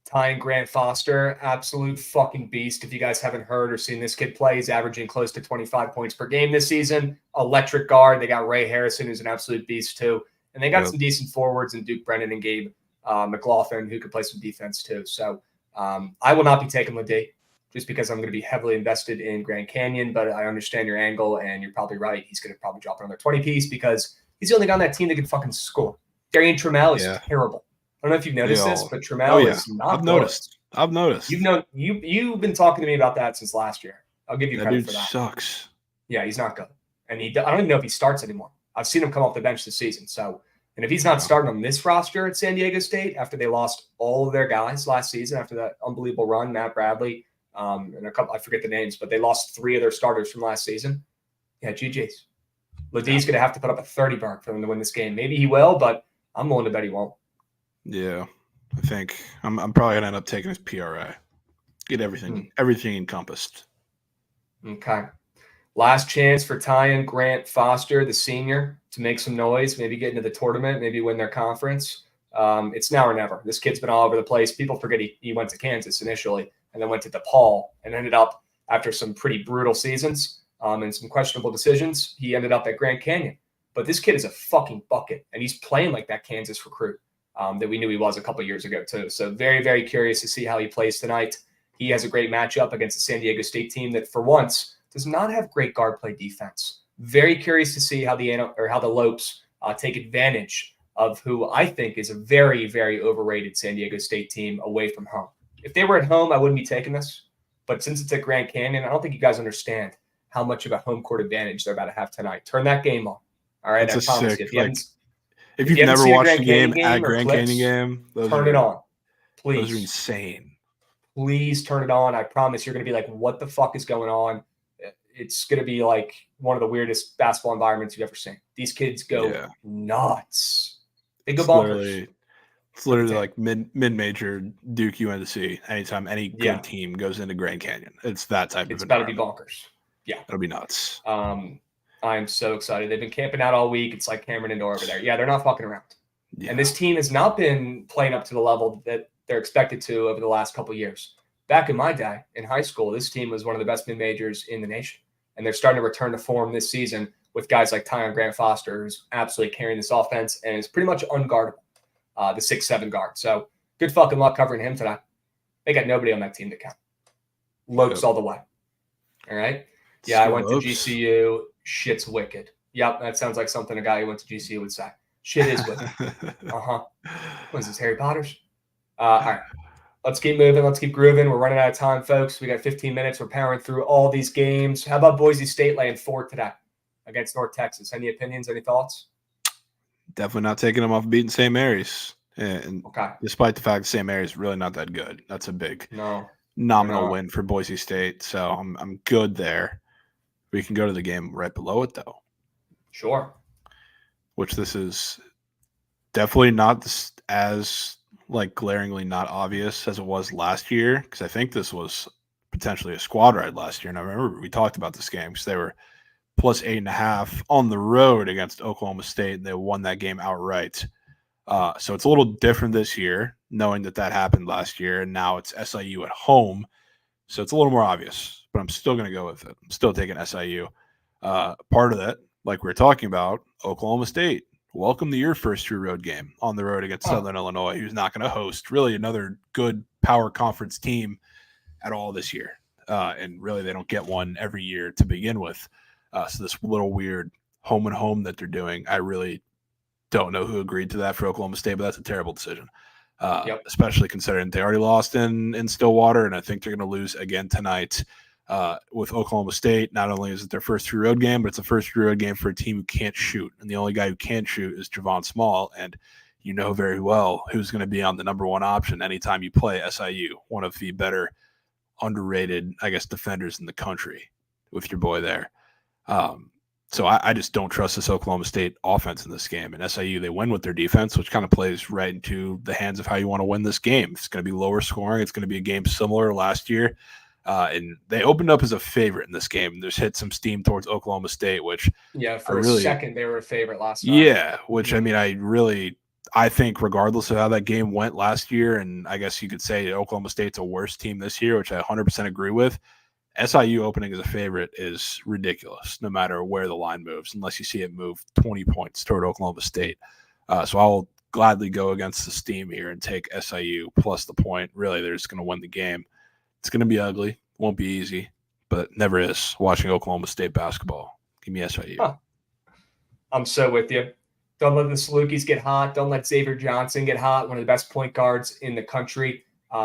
Ty Grant Foster, absolute fucking beast. If you guys haven't heard or seen this kid play, he's averaging close to 25 points per game this season. Electric guard. They got Ray Harrison, who's an absolute beast too. And they got some decent forwards in Duke Brennan and Gabe McLaughlin, who could play some defense too. So I will not be taking Ledee just because I'm going to be heavily invested in Grand Canyon, but I understand your angle, and you're probably right. He's going to probably drop another 20 piece because he's the only guy on that team that can fucking score. Darian Trammell is terrible. I don't know if you've noticed this, but Trammell is not I've noticed. You've been talking to me about that since last year. I'll give you credit for that. Sucks. Yeah, he's not good. And I don't even know if he starts anymore. I've seen him come off the bench this season. So, and if he's not starting on this roster at San Diego State after they lost all of their guys last season after that unbelievable run, Matt Bradley, and a couple, I forget the names, but they lost 3 of their starters from last season. Yeah, GG's. Ledee's going to have to put up a 30 burn for them to win this game. Maybe he will, but I'm willing to bet he won't. Yeah, I think I'm probably going to end up taking his PRA. Get everything encompassed. Okay. Last chance for Tyan Grant Foster, the senior, to make some noise, maybe get into the tournament, maybe win their conference. It's now or never. This kid's been all over the place. People forget he went to Kansas initially and then went to DePaul and ended up, after some pretty brutal seasons and some questionable decisions, he ended up at Grand Canyon. But this kid is a fucking bucket, and he's playing like that Kansas recruit that we knew he was a couple years ago too. So very, very curious to see how he plays tonight. He has a great matchup against the San Diego State team that, for once, does not have great guard play defense. Very curious to see how the Lopes take advantage of who I think is a very, very overrated San Diego State team away from home. If they were at home, I wouldn't be taking this. But since it's at Grand Canyon, I don't think you guys understand how much of a home court advantage they're about to have tonight. Turn that game on. All right, That's I a promise sick, you. If you haven't, if if you've you haven't never seen a watched Grand a game Canyon at game or Grand clips, Canyon game, turn it on. Those are Please. insane. Please turn it on. I promise you're going to be like, what the fuck is going on? It's going to be like one of the weirdest basketball environments you've ever seen. These kids go nuts. They go bonkers. It's literally like mid-major Duke UNC. Anytime any good Yeah. team goes into Grand Canyon, it's that type It's of about to be environment. bonkers. Yeah. It'll be nuts. I'm so excited. They've been camping out all week. It's like Cameron Indoor over there. Yeah, they're not fucking around. Yeah. And this team has not been playing up to the level that they're expected to over the last couple of years. Back in my day in high school, this team was one of the best mid-majors in the nation. And they're starting to return to form this season with guys like Tyon Grant Foster, who's absolutely carrying this offense and is pretty much unguardable, the 6'7" guard. So good fucking luck covering him tonight. They got nobody on that team to count. Lopes all the way. All right? Yeah, I went to GCU. Shit's wicked. Yep, that sounds like something a guy who went to GCU would say. Shit is wicked. What is this, Harry Potter's? All right. Let's keep moving. Let's keep grooving. We're running out of time, folks. We got 15 minutes. We're powering through all these games. How about Boise State laying 4 today against North Texas? Any opinions? Any thoughts? Definitely not taking them off beating St. Mary's. And despite the fact that St. Mary's is really not that good, that's a big nominal win for Boise State. So I'm good there. We can go to the game right below it, though. Sure. Which this is definitely not as glaringly not obvious as it was last year, because I think this was potentially a squad ride last year. And I remember we talked about this game because they were plus 8.5 on the road against Oklahoma State, and they won that game outright. So it's a little different this year, knowing that happened last year, and now it's SIU at home. So it's a little more obvious, but I'm still going to go with it. I'm still taking SIU. Part of that, like we were talking about, Oklahoma State. Welcome to your first true road game on the road against Southern Illinois, who's not going to host really another good power conference team at all this year. And really, they don't get one every year to begin with. So this little weird home and home that they're doing, I really don't know who agreed to that for Oklahoma State, but that's a terrible decision, especially considering they already lost in Stillwater, and I think they're going to lose again tonight. With Oklahoma State, not only is it their first true road game, but it's the first true road game for a team who can't shoot. And the only guy who can shoot is Javon Small. And you know very well who's going to be on the number one option anytime you play SIU, one of the better underrated, I guess, defenders in the country with your boy there. So I just don't trust this Oklahoma State offense in this game. And SIU, they win with their defense, which kind of plays right into the hands of how you want to win this game. It's going to be lower scoring. It's going to be a game similar to last year. And they opened up as a favorite in this game. There's hit some steam towards Oklahoma State, which for a second they were a favorite last time. Yeah, which I mean, I think regardless of how that game went last year, and I guess you could say Oklahoma State's a worse team this year, which I 100% agree with. SIU opening as a favorite is ridiculous, no matter where the line moves, unless you see it move 20 points toward Oklahoma State. So I'll gladly go against the steam here and take SIU plus the point. Really, they're just going to win the game. It's going to be ugly. Won't be easy, but never is watching Oklahoma State basketball. Give me SIU. I'm so with you. Don't let the Salukis get hot. Don't let Xavier Johnson get hot, one of the best point guards in the country, but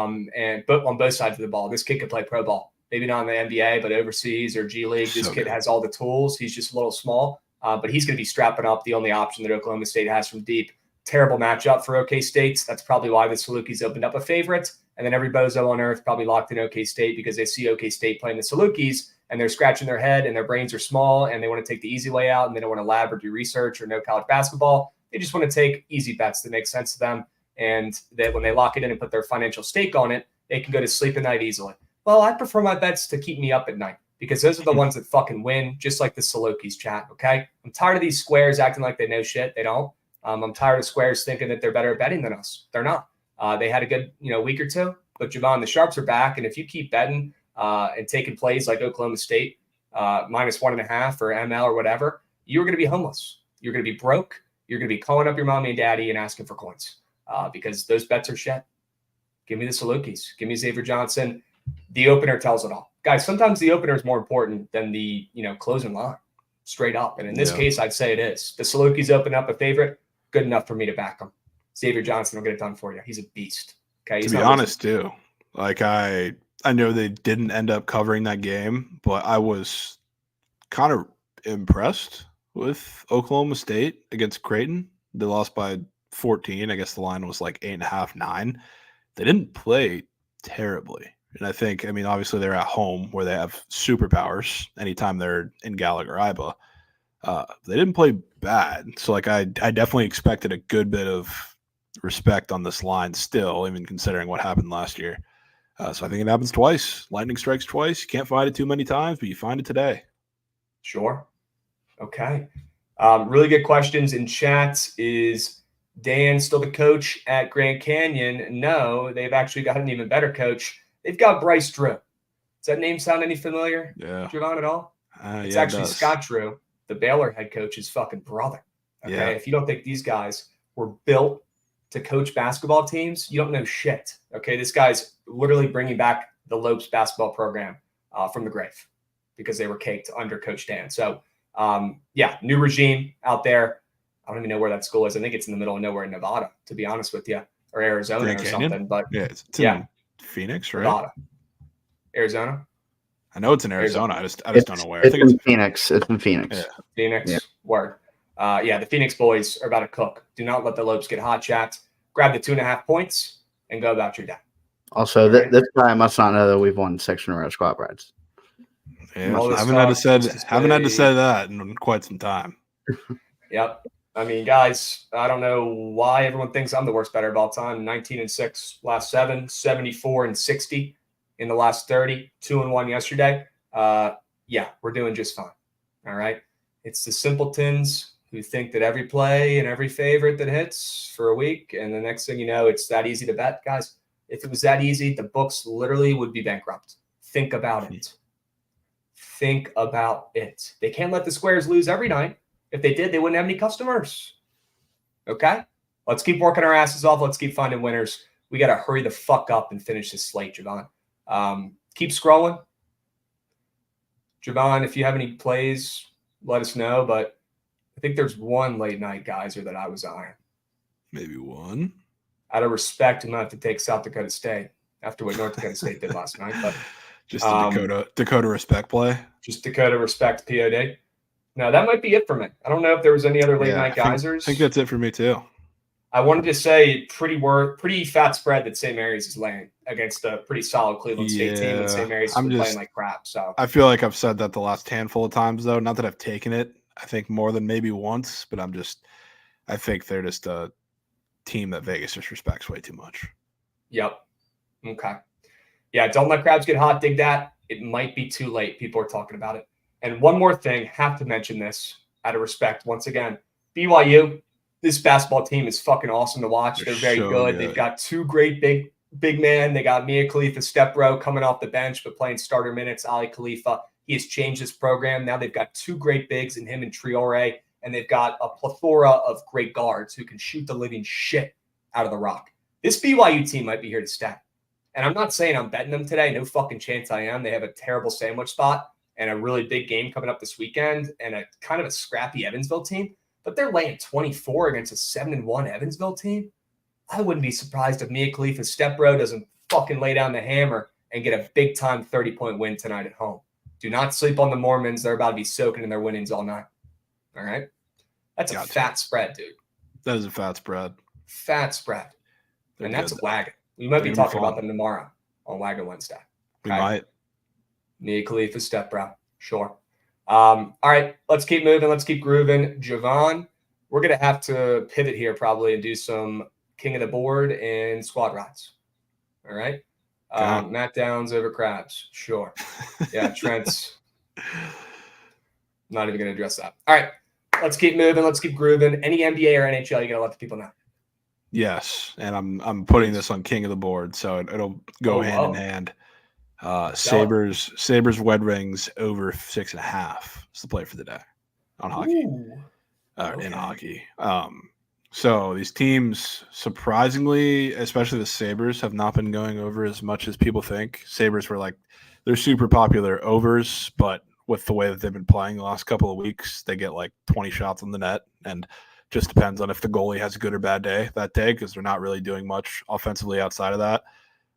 on both sides of the ball. This kid could play pro ball. Maybe not in the NBA, but overseas or G League. This kid has all the tools. He's just a little small, but he's going to be strapping up, the only option that Oklahoma State has from deep. Terrible matchup for OK State. That's probably why the Salukis opened up a favorite. And then every bozo on earth probably locked in OK State because they see OK State playing the Salukis and they're scratching their head and their brains are small and they want to take the easy way out and they don't want to lab or do research or know college basketball. They just want to take easy bets that make sense to them. And that when they lock it in and put their financial stake on it, they can go to sleep at night easily. Well, I prefer my bets to keep me up at night because those are the ones that fucking win, just like the Salukis, chat, okay? I'm tired of these squares acting like they know shit. They don't. I'm tired of squares thinking that they're better at betting than us. They're not. They had a good, week or two, but Javon, the Sharps are back. And if you keep betting and taking plays like Oklahoma State minus 1.5 or ML or whatever, you're going to be homeless. You're going to be broke. You're going to be calling up your mommy and daddy and asking for coins because those bets are shit. Give me the Salukis. Give me Xavier Johnson. The opener tells it all. Guys, sometimes the opener is more important than the, closing line. Straight up. And in this case, I'd say it is. The Salukis open up a favorite. Good enough for me to back him. Xavier Johnson will get it done for you. He's a beast. Okay. To be honest, too, I know they didn't end up covering that game, but I was kind of impressed with Oklahoma State against Creighton. They lost by 14. I guess the line was like 8.5, 9. They didn't play terribly. And I think, I mean, obviously they're at home where they have superpowers anytime they're in Gallagher-Iba. They didn't play bad. So, like, I definitely expected a good bit of respect on this line still, even considering what happened last year. So I think it happens twice. Lightning strikes twice. You can't find it too many times, but you find it today. Sure. Okay. Really good questions in chat. Is Dan still the coach at Grand Canyon? No, they've actually got an even better coach. They've got Bryce Drew. Does that name sound any familiar, Yeah. Javon, at all? It's yeah, actually it does. Scott Drew, the Baylor head coach's fucking brother. Okay. Yeah. If you don't think these guys were built to coach basketball teams, you don't know shit. Okay. This guy's literally bringing back the Lopes basketball program from the grave because they were caked under Coach Dan. So, new regime out there. I don't even know where that school is. I think it's in the middle of nowhere in Nevada, to be honest with you, or Arizona Grand or Canyon? something. But Yeah, it's in Phoenix, right? Nevada, Arizona, I know it's in Arizona. I just don't know where. I It's think it's in Phoenix. It's in Phoenix. Yeah. Phoenix. Yeah. Word. The Phoenix boys are about to cook. Do not let the Lopes get hot chat. Grab the 2.5 points and go about your day. Also, this guy must not know that we've won 6 in a row squad rides. Yeah, All this haven't had to talk, say that in quite some time. Yep. I mean, guys, I don't know why everyone thinks I'm the worst bettor of all time. 19-6 last 7, 74-60 in the last 30, 2-1 yesterday. We're doing just fine. All right. It's the simpletons who think that every play and every favorite that hits for a week, and the next thing you know, it's that easy to bet. Guys, if it was that easy, the books literally would be bankrupt. Think about it. Think about it. They can't let the squares lose every night. If they did, they wouldn't have any customers. Okay? Let's keep working our asses off. Let's keep finding winners. We got to hurry the fuck up and finish this slate, Javon. Keep scrolling. Javon, if you have any plays, let us know. But I think there's one late night geyser that I was eyeing. Maybe one. Out of respect, I'm going to have to take South Dakota State after what North Dakota State did last night. But Just a Dakota respect play. just Dakota respect POD. No, that might be it for me. I don't know if there was any other late night geysers. I think that's it for me too. I wanted to say pretty fat spread that St. Mary's is laying against a pretty solid Cleveland State team, and St. Mary's is playing like crap. So I feel like I've said that the last handful of times, though. Not that I've taken it. I think more than maybe once, but I think they're just a team that Vegas just respects way too much. Yep. Okay. Yeah, don't let crabs get hot. Dig that. It might be too late. People are talking about it. And one more thing, have to mention this out of respect. Once again, BYU, this basketball team is fucking awesome to watch. They're very so good. They've got 2 great big men. They got Mia Khalifa step row coming off the bench, but playing starter minutes. Ali Khalifa, he has changed this program. Now they've got 2 great bigs in him and Triore, and they've got a plethora of great guards who can shoot the living shit out of the rock. This BYU team might be here to stay. And I'm not saying I'm betting them today. No fucking chance I am. They have a terrible sandwich spot and a really big game coming up this weekend and a kind of a scrappy Evansville team. But they're laying 24 against a 7-1 Evansville team. I wouldn't be surprised if Mia Khalifa's step row doesn't fucking lay down the hammer and get a big-time 30-point win tonight at home. Do not sleep on the Mormons. They're about to be soaking in their winnings all night. All right? That's a fat spread, dude. That is a fat spread. Fat spread. And that's a wagon. We might be They're talking fun. about them tomorrow on Wagon Wednesday. We Okay? might. Mia Khalifa step bro. Sure. All right, let's keep moving. Let's keep grooving. Javon, we're going to have to pivot here probably and do some king of the board and squad rides. All right. Matt Downs over Krabs. Sure. Yeah, Trent's not even going to address that. All right, let's keep moving. Let's keep grooving. Any NBA or NHL, you got to let the people know. Yes, and I'm putting this on king of the board, so it'll go hand in hand. Sabres Red Wings over 6.5 is the play for the day on hockey. In hockey. So these teams, surprisingly, especially the Sabres, have not been going over as much as people think. Sabres were they're super popular overs, but with the way that they've been playing the last couple of weeks, they get 20 shots on the net, and just depends on if the goalie has a good or bad day that day because they're not really doing much offensively outside of that.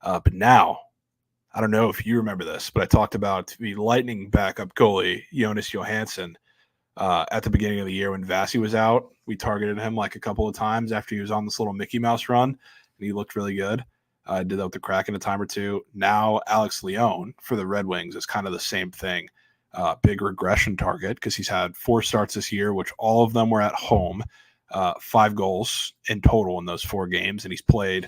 But now, I don't know if you remember this, but I talked about the Lightning backup goalie, Jonas Johansson, at the beginning of the year when Vasi was out. We targeted him like a couple of times after he was on this little Mickey Mouse run, and he looked really good. Did that with the Kraken a time or two. Now Alex Leone for the Red Wings is kind of the same thing. Big regression target because he's had 4 starts this year, which all of them were at home. 5 goals in total in those 4 games, and he's played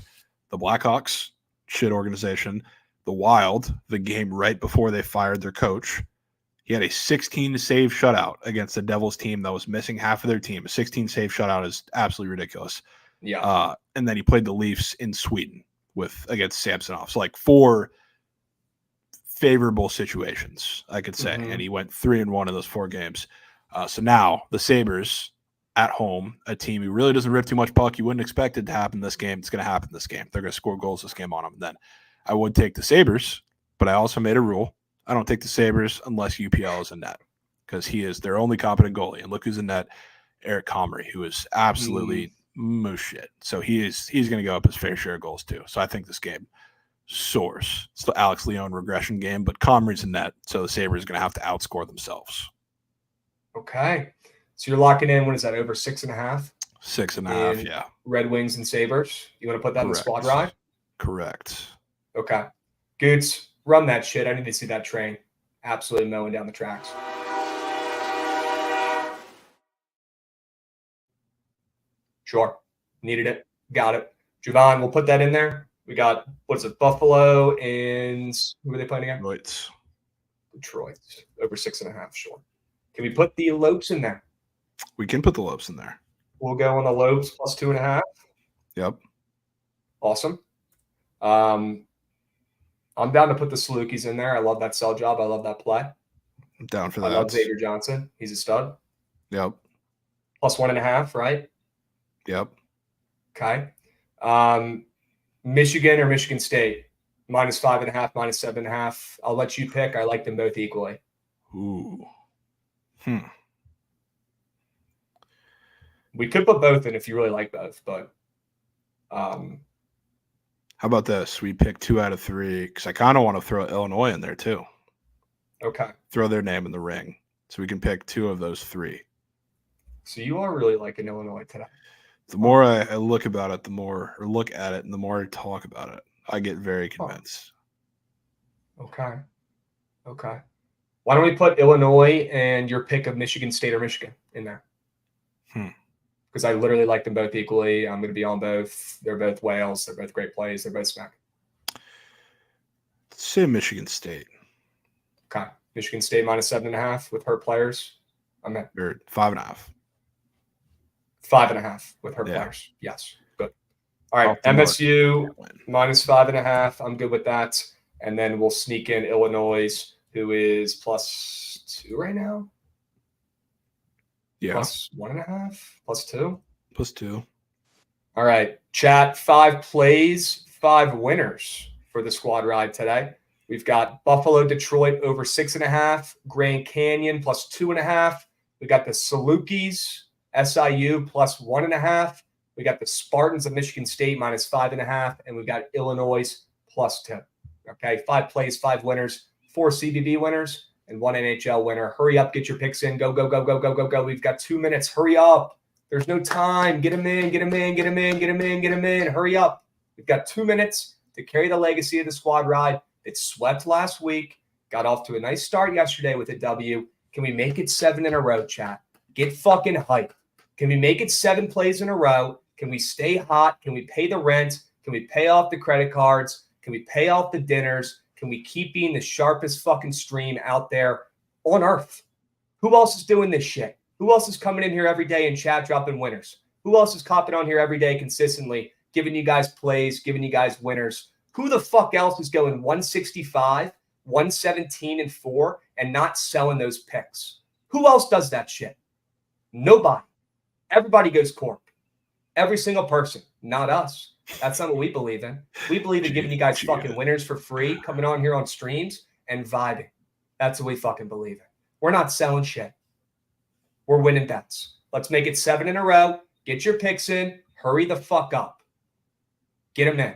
the Blackhawks, shit organization, the Wild, the game right before they fired their coach. He had a 16-save shutout against the Devils team that was missing half of their team. A 16-save shutout is absolutely ridiculous. Yeah. And then he played the Leafs in Sweden against Samsonov. So like 4 favorable situations, I could say. And he went 3-1 in those 4 games. So now the Sabres at home, a team who really doesn't rip too much puck. You wouldn't expect it to happen this game. It's going to happen this game. They're going to score goals this game on them. Then I would take the Sabres, but I also made a rule. I don't take the Sabres unless UPL is in net because he is their only competent goalie. And look who's in net, Eric Comrie, who is absolutely moose shit. So he's going to go up his fair share of goals too. So I think this game soars. It's the Alex Leone regression game, but Comrie's in net, so the Sabres are going to have to outscore themselves. Okay. So you're locking in, what is that, over 6.5? 6.5, yeah. Red Wings and Sabres. You want to put that in the squad ride? Correct. Okay. Goots, run that shit. I need to see that train absolutely mowing down the tracks. Sure. Needed it. Got it. Javon, we'll put that in there. We got, what is it, Buffalo and who are they playing again? Detroit. Over 6.5, sure. Can we put the Lopes in there? We can put the Lopes in there. We'll go on the Lopes plus 2.5. Yep. Awesome. I'm down to put the Salukis in there. I love that sell job. I love that play. I'm down for that. I love Xavier Johnson. He's a stud. Yep. Plus 1.5, right? Yep. Okay. Michigan or Michigan State? Minus 5.5, minus 7.5. I'll let you pick. I like them both equally. Ooh. We could put both in if you really like both, but how about this? We pick 2 out of 3 because I kind of want to throw Illinois in there too. Okay. Throw their name in the ring so we can pick 2 of those 3. So you are really liking Illinois today. The more I look about it, and the more I talk about it, I get very convinced. Okay. Why don't we put Illinois and your pick of Michigan State or Michigan in there? Because I literally like them both equally. I'm going to be on both. They're both whales. They're both great plays. They're both smack. Let's say Michigan State. Okay. Michigan State minus 7.5 with her players. I'm at 5.5. 5.5 with her players. Yes. Good. All right. MSU minus 5.5. I'm good with that. And then we'll sneak in Illinois, who is plus 2 right now. Yeah. Plus 1.5, plus 2. Plus 2. All right. Chat, 5 plays, 5 winners for the squad ride today. We've got Buffalo, Detroit over 6.5, Grand Canyon plus 2.5. We got the Salukis, SIU plus 1.5. We got the Spartans of Michigan State minus 5.5, and we've got Illinois plus 2. Okay, 5 plays, 5 winners, 4 CBB winners, and 1 NHL winner. Hurry up, get your picks in. Go. We've got 2 minutes. Hurry up. There's no time. Get them in. Hurry up. We've got 2 minutes to carry the legacy of the squad ride. It swept last week. Got off to a nice start yesterday with a W. Can we make it 7 in a row, chat? Get fucking hype. Can we make it 7 plays in a row? Can we stay hot? Can we pay the rent? Can we pay off the credit cards? Can we pay off the dinners? Can we keep being the sharpest fucking stream out there on earth? Who else is doing this shit? Who else is coming in here every day in chat dropping winners? Who else is copping on here every day consistently, giving you guys plays, giving you guys winners? Who the fuck else is going 165, 117, and 4 and not selling those picks? Who else does that shit? Nobody. Everybody goes corp. Every single person. Not us. That's not what we believe in. We believe in giving you guys fucking winners for free, coming on here on streams and vibing. That's what we fucking believe in. We're not selling shit. We're winning bets. Let's make it 7 in a row. Get your picks in. Hurry the fuck up. Get them in.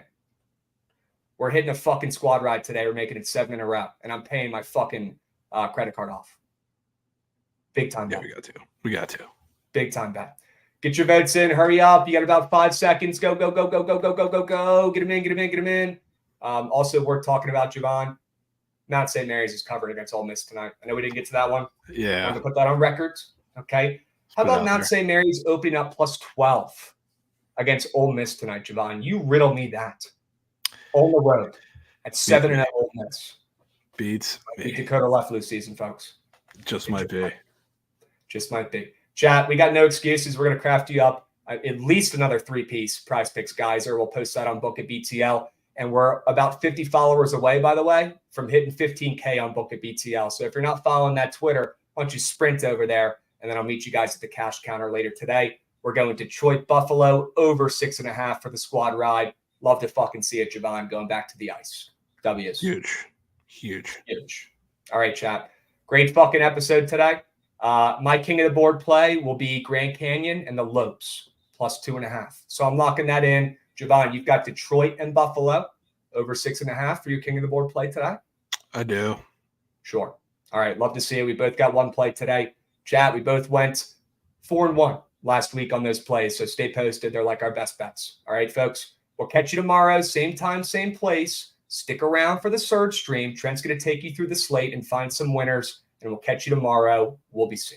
We're hitting a fucking squad ride today. We're making it 7 in a row, and I'm paying my fucking credit card off. Big time bet. Yeah, we got to. Big time bet. Get your votes in. Hurry up. You got about 5 seconds. Go, go, go, go, go, go, go, go, go. Get them in, get them in, get them in. Also, we're talking about Javon. Mount St. Mary's is covered against Ole Miss tonight. I know we didn't get to that one. Yeah. I'm going to put that on record. Okay. How about Mount St. Mary's opening up plus 12 against Ole Miss tonight, Javon? You riddle me that. On the road at 7-0 Ole Miss. Beats me. Dakota left loose season, folks. Just might be. Just might be. Chat, we got no excuses. We're going to craft you up at least another 3-piece Prize Picks Geyser. We'll post that on Book at BTL. And we're about 50 followers away, by the way, from hitting 15K on Book at BTL. So if you're not following that Twitter, why don't you sprint over there, and then I'll meet you guys at the cash counter later today. We're going Detroit, Buffalo, over 6.5 for the squad ride. Love to fucking see it, Javon, going back to the ice. W's. Huge. All right, chat. Great fucking episode today. My king of the board play will be Grand Canyon and the Lopes, plus 2.5. So I'm locking that in. Javon, you've got Detroit and Buffalo over 6.5 for your king of the board play today? I do. Sure. All right. Love to see it. We both got one play today. Chat, we both went 4-1 last week on those plays. So stay posted. They're like our best bets. All right, folks. We'll catch you tomorrow. Same time, same place. Stick around for the Surge stream. Trent's going to take you through the slate and find some winners. And we'll catch you tomorrow. We'll be seeing.